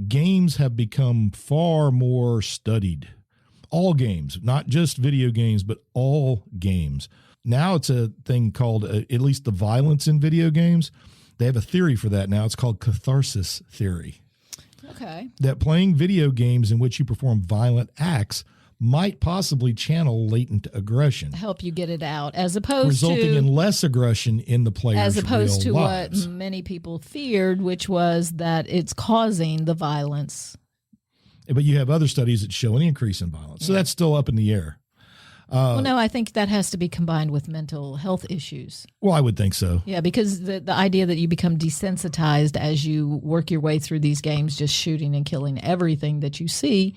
games have become far more studied. All games, not just video games, but all games. Now it's a thing called, at least the violence in video games, they have a theory for that now. It's called catharsis theory. Okay. That playing video games in which you perform violent acts might possibly channel latent aggression. Help you get it out, as opposed resulting in less aggression in the player's as opposed to lives. What many people feared, which was that it's causing the violence. But you have other studies that show an increase in violence. So that's still up in the air. Well, no, I think that has to be combined with mental health issues. Well, I would think so. Yeah, because the idea that you become desensitized as you work your way through these games, just shooting and killing everything that you see,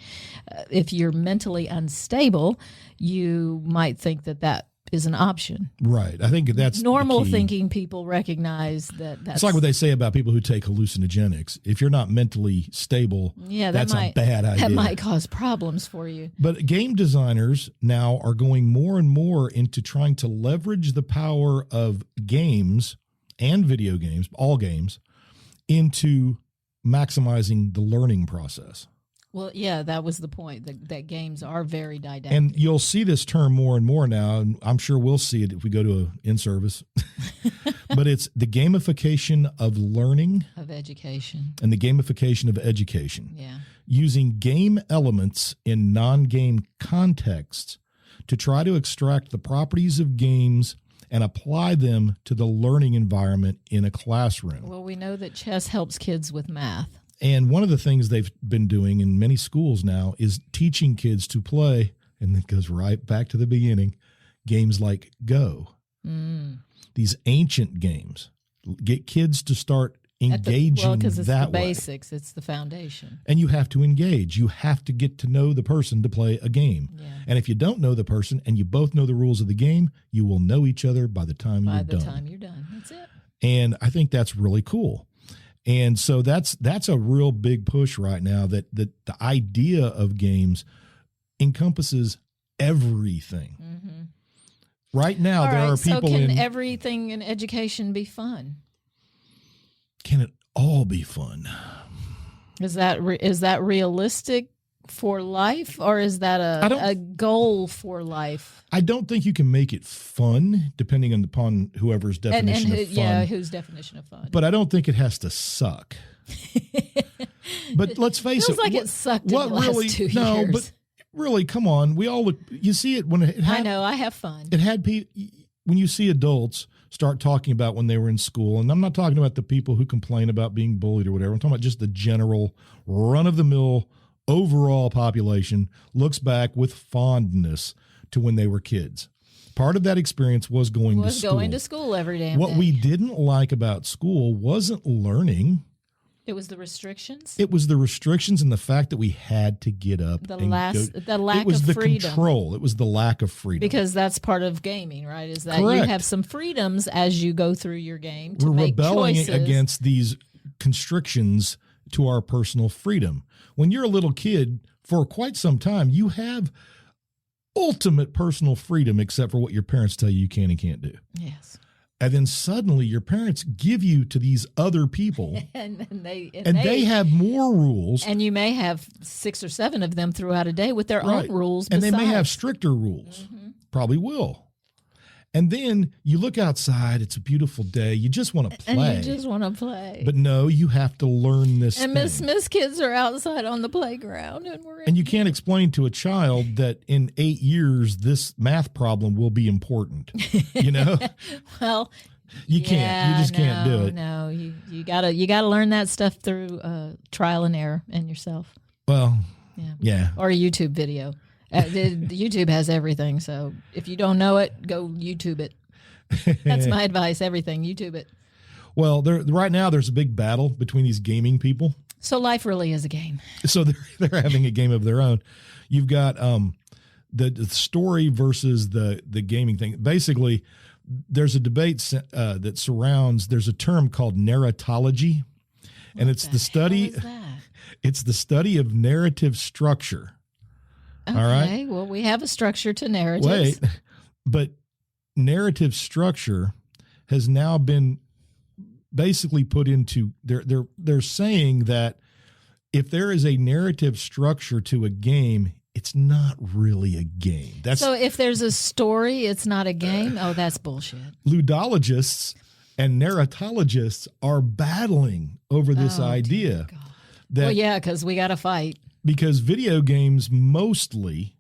if you're mentally unstable, you might think that is an option. Right. I think that's normal thinking people recognize that's... It's like what they say about people who take hallucinogenics. If you're not mentally stable, that's a bad idea. That might cause problems for you. But game designers now are going more and more into trying to leverage the power of games and video games, all games, into maximizing the learning process. Well, yeah, that was the point, that games are very didactic. And you'll see this term more and more now, and I'm sure we'll see it if we go to an in-service. But it's the gamification of learning. Of education. And the gamification of education. Yeah. Using game elements in non-game contexts to try to extract the properties of games and apply them to the learning environment in a classroom. Well, we know that chess helps kids with math. And one of the things they've been doing in many schools now is teaching kids to play, and it goes right back to the beginning, games like Go. These ancient games. Get kids to start engaging because it's that the basics. It's the foundation. And you have to engage. You have to get to know the person to play a game. Yeah. And if you don't know the person and you both know the rules of the game, you will know each other by the time you're done. By the time you're done. That's it. And I think that's really cool. And so that's a real big push right now, that the idea of games encompasses everything. Mm-hmm. Right now, there are people so can everything in education be fun? Can it all be fun? Is that realistic for life, or is that a goal for life? I don't think you can make it fun, depending upon whoever's definition of fun. Yeah, whose definition of fun. But I don't think it has to suck. But let's face it. Feels like it sucked in the last 2 years. No, but really, come on. We all look. You see it when it had, I know. I have fun. It had people. When you see adults start talking about when they were in school, and I'm not talking about the people who complain about being bullied or whatever. I'm talking about just the general run-of-the-mill overall population looks back with fondness to when they were kids. Part of that experience was going to school. Going to school every day. What we didn't like about school wasn't learning. It was the restrictions. It was the restrictions and the fact that we had to get up. The lack of freedom. It was the control. It was the lack of freedom. Because that's part of gaming, right? Is that Correct. You have some freedoms as you go through your game to We're make rebelling choices against these constrictions to our personal freedom. When you're a little kid, for quite some time, you have ultimate personal freedom except for what your parents tell you can and can't do. Yes. And then suddenly your parents give you to these other people and they have more rules. And you may have 6 or 7 of them throughout a day with their own rules. And they may have stricter rules. Mm-hmm. Probably will. And then you look outside, it's a beautiful day. You just want to play. And you just want to play. But no, you have to learn this and thing. Miss kids are outside on the playground. And you can't explain to a child that in 8 years, this math problem will be important. You know? Well, you can't. You just can't do it. No, you gotta learn that stuff through trial and error and yourself. Well, yeah. Or a YouTube video. YouTube has everything, so if you don't know it, go YouTube it. That's my advice. Everything, YouTube it. Well, right now there's a big battle between these gaming people. So life really is a game. So they're having a game of their own. You've got the story versus the gaming thing. Basically, there's a debate that surrounds. There's a term called narratology, and it's the study. It's the study of narrative structure. Okay, all right. Well, we have a structure to narratives. Wait, but narrative structure has now been basically put into. They're saying that if there is a narrative structure to a game, it's not really a game. So if there's a story, it's not a game. Oh, that's bullshit. Ludologists and narratologists are battling over this idea. Well, yeah, because we got to fight. Because video games mostly,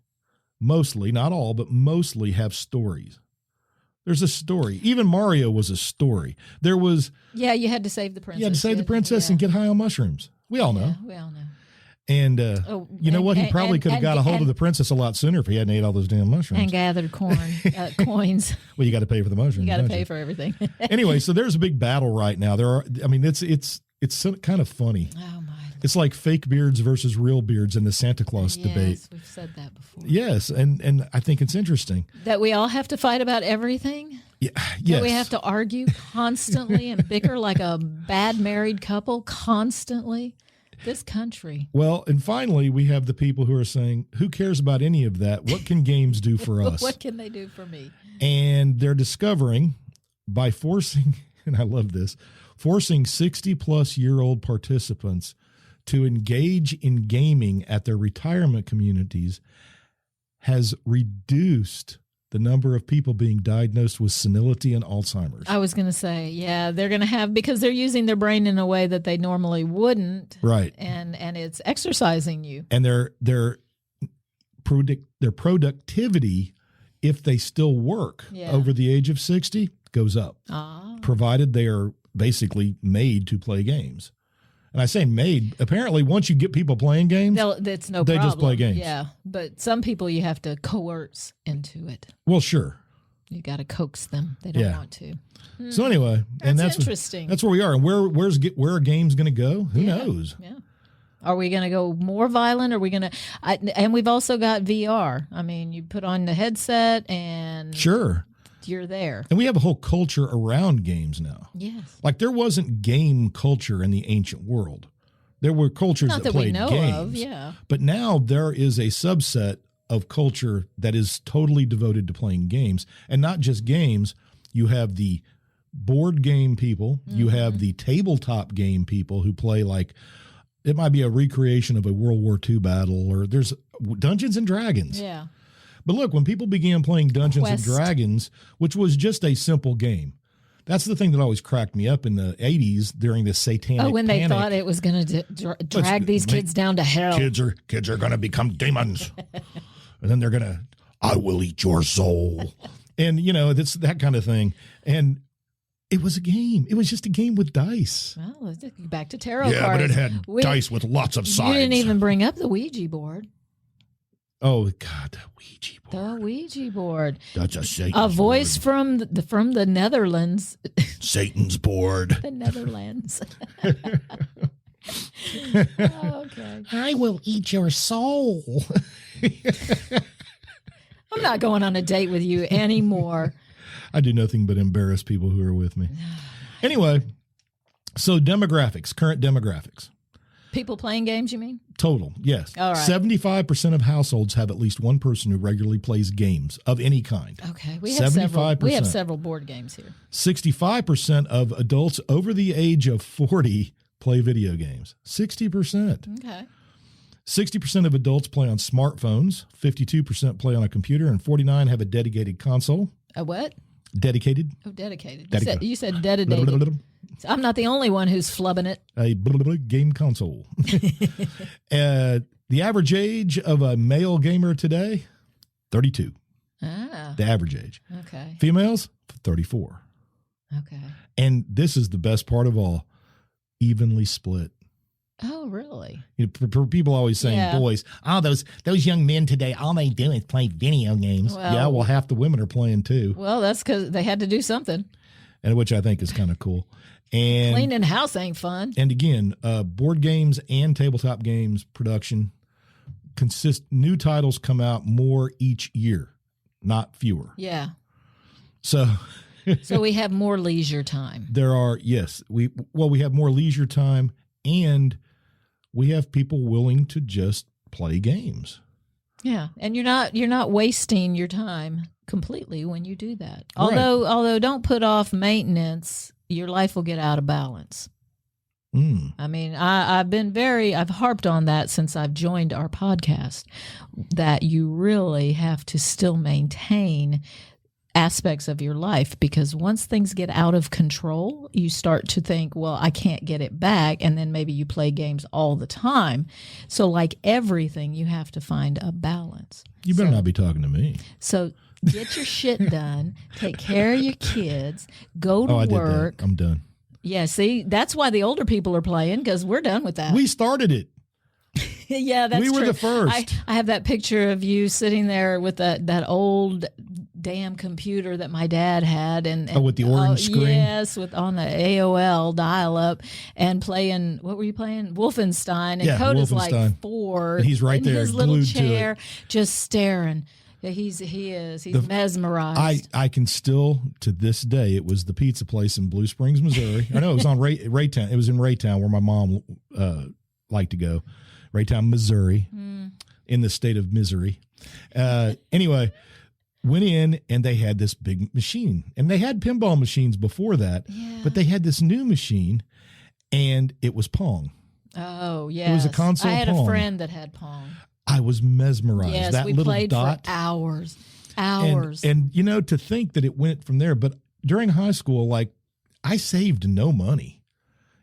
not all, but mostly have stories. There's a story. Even Mario was a story. There was... Yeah, you had to save the princess. You had to save the princess and get high on mushrooms. We all know. We all know. And you know what? He probably could have got a hold of the princess a lot sooner if he hadn't ate all those damn mushrooms. And gathered coins. Well, you got to pay for the mushrooms. You got to pay for everything. Anyway, so there's a big battle right now. It's kind of funny. Oh, my. It's like fake beards versus real beards in the Santa Claus debate. Yes, we've said that before. Yes, and I think it's interesting. That we all have to fight about everything? Yeah, yes. That we have to argue constantly and bicker like a bad married couple constantly? This country. Well, and finally, we have the people who are saying, who cares about any of that? What can games do for us? What can they do for me? And they're discovering by forcing, and I love this, forcing 60-plus-year-old participants to engage in gaming at their retirement communities has reduced the number of people being diagnosed with senility and Alzheimer's. I was going to say, yeah, they're going to have, because they're using their brain in a way that they normally wouldn't. Right. And it's exercising you. And their productivity, if they still work over the age of 60, goes up, provided they are basically made to play games. And I say made, apparently once you get people playing games, that's no they problem. just play games. Yeah, but some people you have to coerce into it. Well, sure. You got to coax them. They don't want to. So anyway, that's interesting. That's where we are. And where are games going to go? Who knows? Yeah. Are we going to go more violent? Are we going to? And we've also got VR. I mean, you put on the headset and you're there. And we have a whole culture around games now. Yes. Like there wasn't game culture in the ancient world. There were cultures that played games. We know of, yeah. But now there is a subset of culture that is totally devoted to playing games. And not just games. You have the board game people. Mm-hmm. You have the tabletop game people who play like, it might be a recreation of a World War II battle, or there's Dungeons and Dragons. Yeah. But look, when people began playing Dungeons and Dragons, which was just a simple game, that's the thing that always cracked me up in the 80s during the satanic panic. They thought it was going to drag these kids down to hell. Kids are going to become demons. And then they're going to, I will eat your soul. And, it's that kind of thing. And it was a game. It was just a game with dice. Well, let's get back to tarot cards. Yeah, but it had dice with lots of sides. You didn't even bring up the Ouija board. Oh, God, the Ouija board. The Ouija board. That's a Satan's voice board. from the Netherlands. Satan's board. The Netherlands. Okay. I will eat your soul. I'm not going on a date with you anymore. I do nothing but embarrass people who are with me. Anyway, so current demographics. People playing games, you mean? Total, yes. All right. 75% of households have at least one person who regularly plays games of any kind. Okay, we have 75%. We have several board games here. 65% of adults over the age of 40 play video games. 60%. Okay. 60% of adults play on smartphones. 52% play on a computer, and 49% have a dedicated console. A what? Dedicated. Oh, dedicated. You said dedicated. I'm not the only one who's flubbing it. A game console. The average age of a male gamer today, 32. Ah. The average age. Okay. Females, 34. Okay. And this is the best part of all, evenly split. Oh, really? People always saying, boys, those young men today, all they do is play video games. Well, half the women are playing too. Well, that's because they had to do something. And which I think is kind of cool. And cleaning house ain't fun. And again, board games and tabletop games production new titles come out more each year, not fewer. Yeah. So we have more leisure time. There are, yes. We have more leisure time, and we have people willing to just play games. Yeah, and you're not wasting your time completely when you do that. Although don't put off maintenance, your life will get out of balance. I mean, I've harped on that since I've joined our podcast, that you really have to still maintain aspects of your life, because once things get out of control, you start to think, well, I can't get it back. And then maybe you play games all the time. So like everything, you have to find a balance. You better not be talking to me. So get your shit done, take care of your kids, go to work. Did that. I'm done. Yeah, see, that's why the older people are playing, because we're done with that. We started it. Yeah, that's we were true. the first. I have that picture of you sitting there with that old damn computer that my dad had, and with the orange screen. Yes, with on the AOL dial-up, and playing. What were you playing? Wolfenstein. And Coda's like 4. And he's right there, in his little glued chair, to it, just staring. Yeah, he's mesmerized. I can still, to this day, it was the pizza place in Blue Springs, Missouri. I know it was on Raytown. It was in Raytown, where my mom liked to go. Raytown, Missouri, in the state of misery. Anyway, went in and they had this big machine, and they had pinball machines before that, but they had this new machine, and it was Pong. Oh, yeah. It was a console. I had Pong. a friend that had Pong. I was mesmerized. Yes, that we little played dot. for hours. And to think that it went from there. But during high school, like, I saved no money.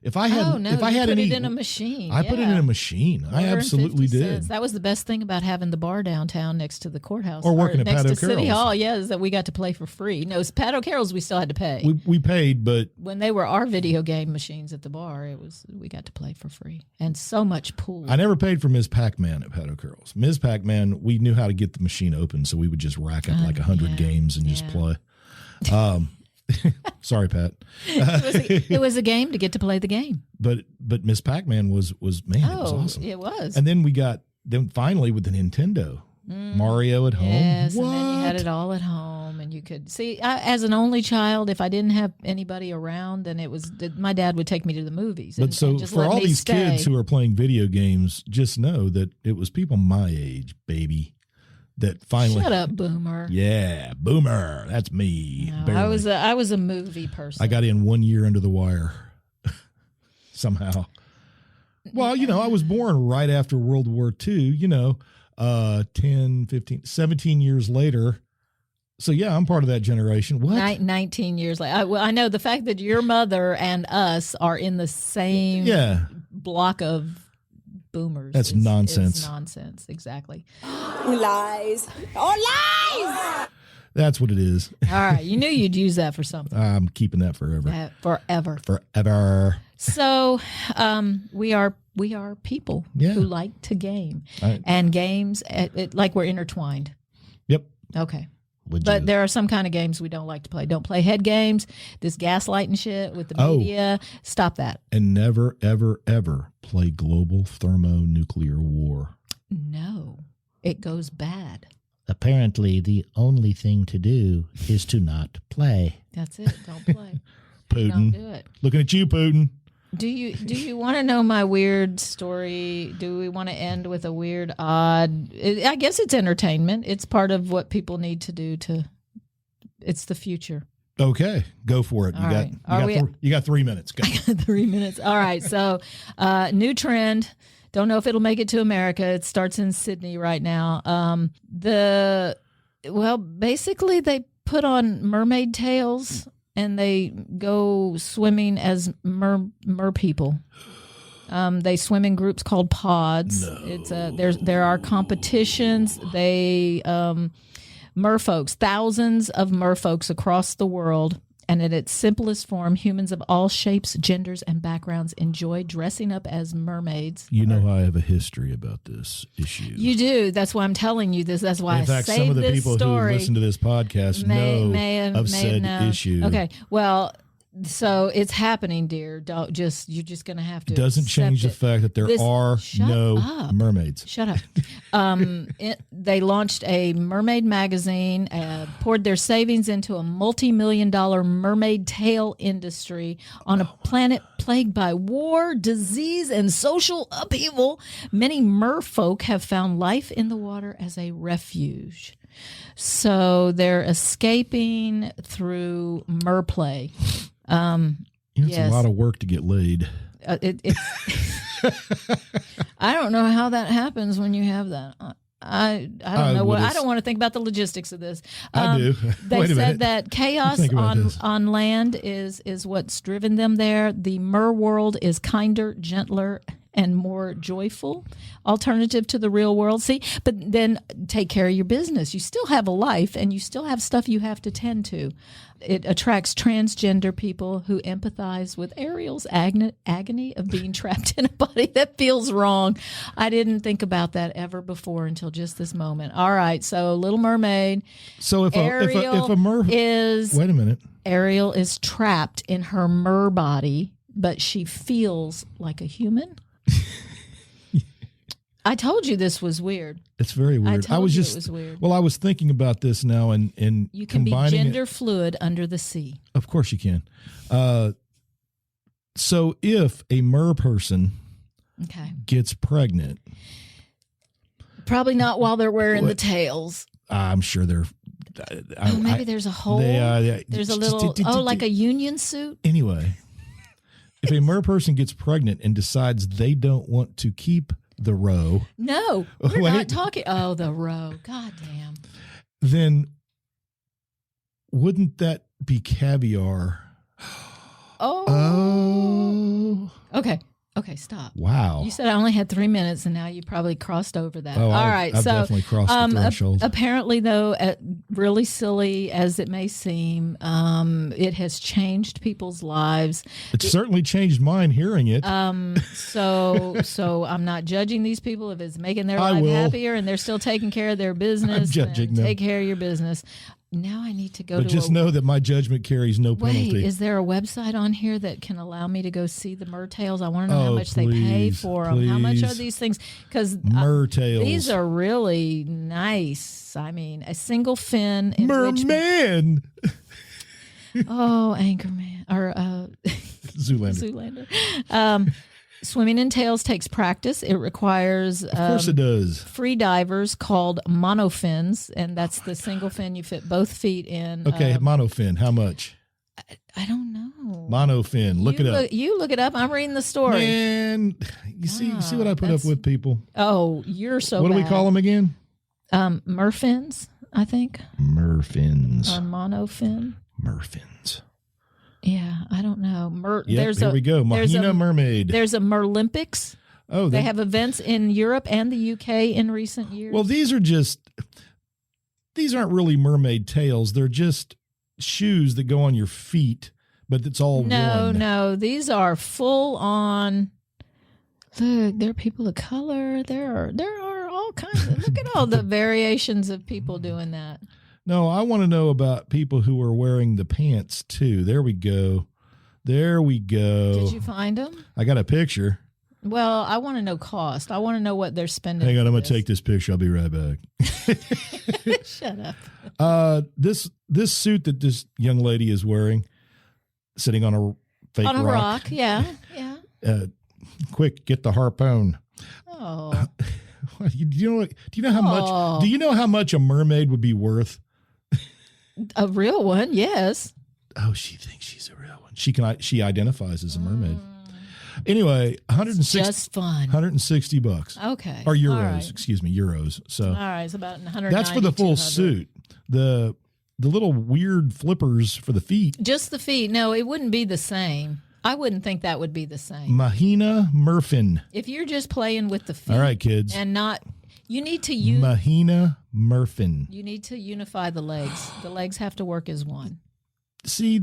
If I had, put any, it in a machine. I put it in a machine. I absolutely did. That was the best thing about having the bar downtown next to the courthouse, or working at next Pat to O'Carroll's. City Hall. Yeah, is that we got to play for free. No, Pat O'Carroll's we still had to pay. We paid, but when they were our video game machines at the bar, we got to play for free, and so much pool. I never paid for Ms. Pac-Man at Pat O'Carroll's. Ms. Pac-Man, we knew how to get the machine open, so we would just rack up like 100 games and just play. Sorry, Pat. It was a game to get to play the game. But Miss Pac-Man was it was awesome. It was. And then we got finally with the Nintendo, Mario at home. Yes, and then you had it all at home, and you could see. As an only child, if I didn't have anybody around, then my dad would take me to the movies. But so for all these kids who are playing video games, just know that it was people my age, baby. That finally. Shut up, boomer. Yeah, boomer. That's me. No, I was a movie person. I got in 1 year under the wire somehow. Well, I was born right after World War II, 10, 15, 17 years later. So, yeah, I'm part of that generation. What? 19 years later. I know the fact that your mother and us are in the same block of boomers. That's nonsense. Is nonsense, exactly. Lies. Oh, lies! That's what it is. All right. You knew you'd use that for something. I'm keeping that forever. Forever. So we are people who like to game. And games, like we're intertwined. Yep. Okay. But there are some kind of games we don't like to play. Don't play head games, this gaslighting shit with the media. Stop that. And never, ever, ever play global thermonuclear war. No, it goes bad. Apparently, the only thing to do is to not play. That's it. Don't play. Putin. Don't do it. Looking at you, Putin. Do you want to know my weird story? Do we want to end with a weird, odd? I guess it's entertainment. It's part of what people need to do it's the future. Okay, go for it. You got 3 minutes. Go. 3 minutes. All right. So, new trend. Don't know if it'll make it to America. It starts in Sydney right now. Basically they put on mermaid tails and they go swimming as mer people. They swim in groups called pods. No. There are competitions. They merfolks, thousands of merfolks across the world, and in its simplest form, humans of all shapes, genders, and backgrounds enjoy dressing up as mermaids. You know I have a history about this issue. You do. That's why I'm telling you this. That's why in fact, I saved some of the this people story. who listen to this podcast know of said issue. Okay. Well, so it's happening, dear. You're just going to have to. It doesn't change the fact that there are no mermaids. Shut up. They launched a mermaid magazine, poured their savings into a multi-million-dollar mermaid tail industry on a planet plagued by war, disease, and social upheaval. Many merfolk have found life in the water as a refuge. So they're escaping through merplay. It's a lot of work to get laid. It's I don't know how that happens when you have that. I don't know. I don't want to think about the logistics of this. I do. They said that chaos on land is what's driven them there. The mer world is kinder, gentler, and more joyful alternative to the real world. See, but then take care of your business. You still have a life and you still have stuff you have to tend to. It attracts transgender people who empathize with Ariel's agony of being trapped in a body that feels wrong. I didn't think about that ever before until just this moment. All right, so Little Mermaid. So if a mer is wait a minute, Ariel is trapped in her mer body, but she feels like a human. I told you this was weird. It's very weird. I was just, it was weird. Well, I was thinking about this now, and you can be gender fluid under the sea. Of course you can. So if a mer person gets pregnant, probably not while they're wearing the tails. I'm sure they're. Maybe there's a hole. There's a little. Like a union suit. Anyway, if a mer person gets pregnant and decides they don't want to keep the roe. No, we're not talking. Oh, the roe. God damn. Then wouldn't that be caviar? Oh. Okay, stop. Wow. You said I only had 3 minutes, and now you probably crossed over that. Oh, all right. I've so definitely crossed the threshold. Apparently, though, really silly as it may seem, it has changed people's lives. It's certainly changed mine hearing it. So I'm not judging these people if it's making their life happier and they're still taking care of their business. I'm judging them. Take care of your business. Now I need to go but just know that my judgment carries no penalty. Wait, is there a website on here that can allow me to go see the mertails? I want to know how much they pay for them. How much are these things? Because mertails. These are really nice. I mean, a single fin. Merman. Anchorman. Or Zoolander. Swimming in tails takes practice. It requires of course it does. Free divers called monofins, and that's the single fin you fit both feet in. Okay, monofin, how much? I don't know. Monofin, look it up. You look it up. I'm reading the story. Man, you see what I put up with, people? Oh, you're so What bad. do we call them again? Merfins, I think. Merfins. Or monofin. Merfins. Yeah, I don't know. Here we go. Mahina Mermaid. There's a Merlympics. Oh, they have events in Europe and the UK in recent years. Well, these aren't really mermaid tails. They're just shoes that go on your feet, but it's all one. No. These are full on. Look, there are people of color. There are all kinds of. Look at all the variations of people doing that. No, I want to know about people who are wearing the pants too. There we go. Did you find them? I got a picture. Well, I want to know cost. I want to know what they're spending. Hang on, I'm going to take this picture. I'll be right back. Shut up. This suit that this young lady is wearing, sitting on a fake rock. On a rock, yeah. Quick, get the harpoon. Oh. Do you know how much a mermaid would be worth? A real one, yes. Oh, she thinks she's a real one. She identifies as a mermaid. Anyway, just fun. $160. Okay. Or euros, excuse me, euros. So all right, it's about 190. That's for the full suit. The little weird flippers for the feet. Just the feet. No, it wouldn't be the same. I wouldn't think that would be the same. Mahina Merfin. If you're just playing with the feet. All right, kids. And not, you need to use. Mahina Merfin. You need to unify the legs. The legs have to work as one. See,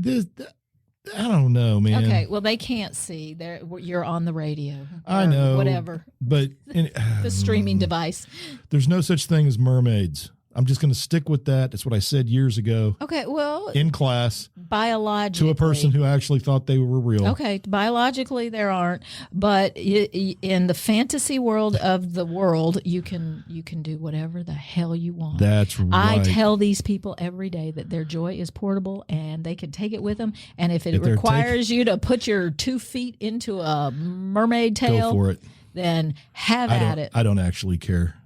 I don't know, man. Okay, well, they can't see. You're on the radio. I know. Whatever. But the streaming device. There's no such thing as mermaids. I'm just going to stick with that. That's what I said years ago. Okay, well. In class. Biologically. To a person who actually thought they were real. Okay, biologically there aren't. But in the fantasy world of the world, you can do whatever the hell you want. That's right. I tell these people every day that their joy is portable and they can take it with them. And if it requires you to put your 2 feet into a mermaid tail, go for it. Then have at it. I don't actually care.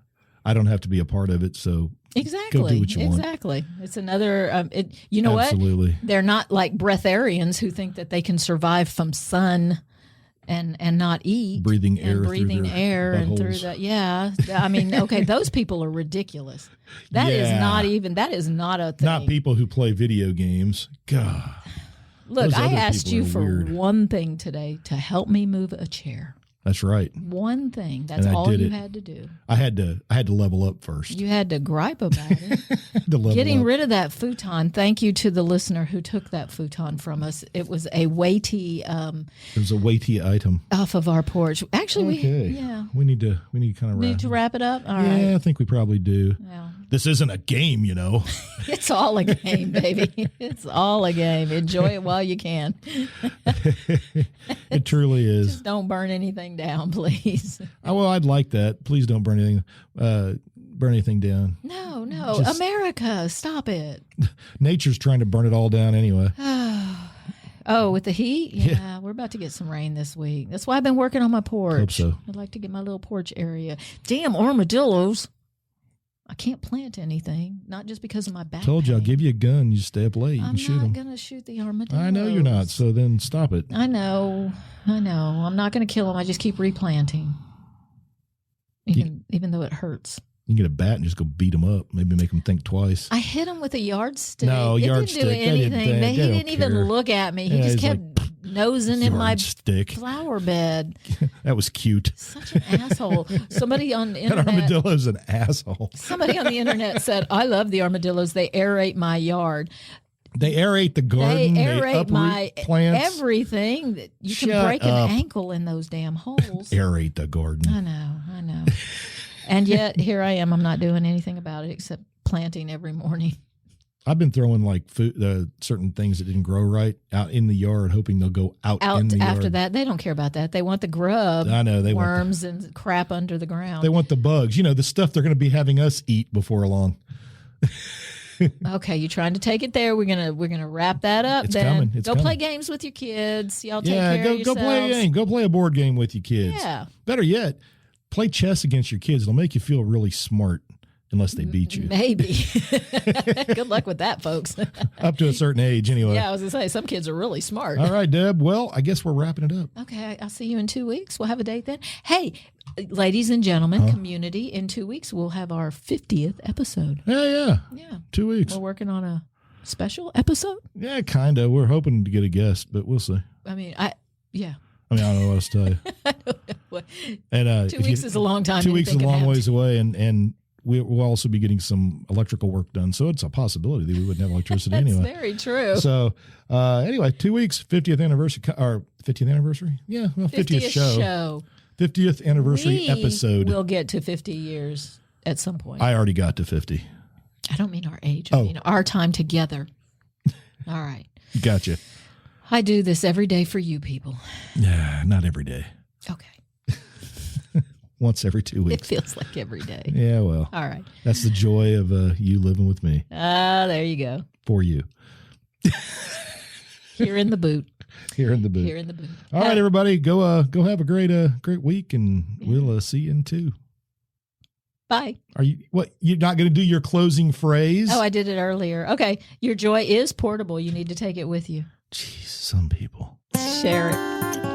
I don't have to be a part of it, so exactly. Go do what you want. Exactly. It's another. You know Absolutely. what? They're not like breatharians who think that they can survive from sun and not eat, breathing air and through that. Yeah, I mean, okay, those people are ridiculous. That is not a thing. Not people who play video games. God. Look, I asked you for one thing today: to help me move a chair. That's right. One thing. That's And I all did you it. had to do. I had to level up first. You had to gripe about it. To level Getting up. rid of that futon. Thank you to the listener who took that futon from us. It was a weighty It was a weighty item. off of our porch. Actually, Okay. We need to kind of need to wrap it up. All yeah, right. I think we probably do. Yeah. This isn't a game, you know. It's all a game, baby. It's all a game. Enjoy it while you can. It truly is. Just don't burn anything down, please. Well, I'd like that. Please don't burn anything down. No. Just- America, stop it. Nature's trying to burn it all down anyway. Oh, with the heat? Yeah, we're about to get some rain this week. That's why I've been working on my porch. Hope so. I'd like to get my little porch area. Damn armadillos. I can't plant anything, not just because of my back Told you, I'll pain. give you a gun. You stay up late. You I'm can shoot not them. going to shoot the armadillos. I know you're not. So then stop it. I know. I'm not going to kill them. I just keep replanting, even though it hurts. You can get a bat and just go beat them up. Maybe make them think twice. I hit him with a yardstick. No, it yardstick. didn't do anything. They He don't didn't even care. look at me. He Yeah, just he's kept nosing in my Yardstick. flower bed. That was cute. Such an asshole. Somebody on the That internet. armadillo's an asshole. Somebody on the internet said, "I love the armadillos. They aerate my yard. They aerate the garden. They They aerate uproot my plants. everything. That you can Shut break up. an ankle in those damn holes." Aerate the garden. I know. And yet here I am. I'm not doing anything about it except planting every morning. I've been throwing like food, certain things that didn't grow right out in the yard, hoping they'll go out in the After yard. that, they don't care about that. They want the grub. I know they want worms and crap under the ground. They want the bugs. You know, the stuff they're going to be having us eat before long. Okay, you trying to take it there? We're gonna wrap that up. It's then coming. It's go play coming. games with your kids. Y'all take Yeah, care of go play a yourselves. game. Go play a board game with your kids. Yeah. Better yet, play chess against your kids. It'll make you feel really smart, unless they beat you. Maybe. Good luck with that, folks. Up to a certain age, anyway. Yeah, I was gonna say some kids are really smart. All right, Deb. Well, I guess we're wrapping it up. Okay, I'll see you in 2 weeks. We'll have a date then. Hey, ladies and gentlemen, community, in 2 weeks we'll have our 50th episode. Yeah. Yeah, 2 weeks. we're working on a special episode. Yeah, kind of. We're hoping to get a guest, but we'll see. I mean, I don't know what else to tell you. I don't know what. And 2 weeks is a long time. 2 weeks is a Anything can long happen. ways away, and we'll also be getting some electrical work done. So it's a possibility that we wouldn't have electricity That's anyway. very true. So anyway, 2 weeks, 50th anniversary, or 50th anniversary? Yeah, well, 50th show. 50th anniversary We episode. will get to 50 years at some point. I already got to 50. I don't mean our age. I mean our time together. All right. Gotcha. I do this every day for you people. Yeah, not every day. Okay. Once every 2 It weeks. feels like every day. Yeah, well, All right. that's the joy of you living with me There you go. for you Here in the boot. here in the booth. Here in the boot. All right, everybody, go have a great week, and we'll see you in 2. Bye. Are you you're not going to do your closing phrase? Oh, I did it earlier. Okay. Your joy is portable. You need to take it with you. Jeez, some people. Share it.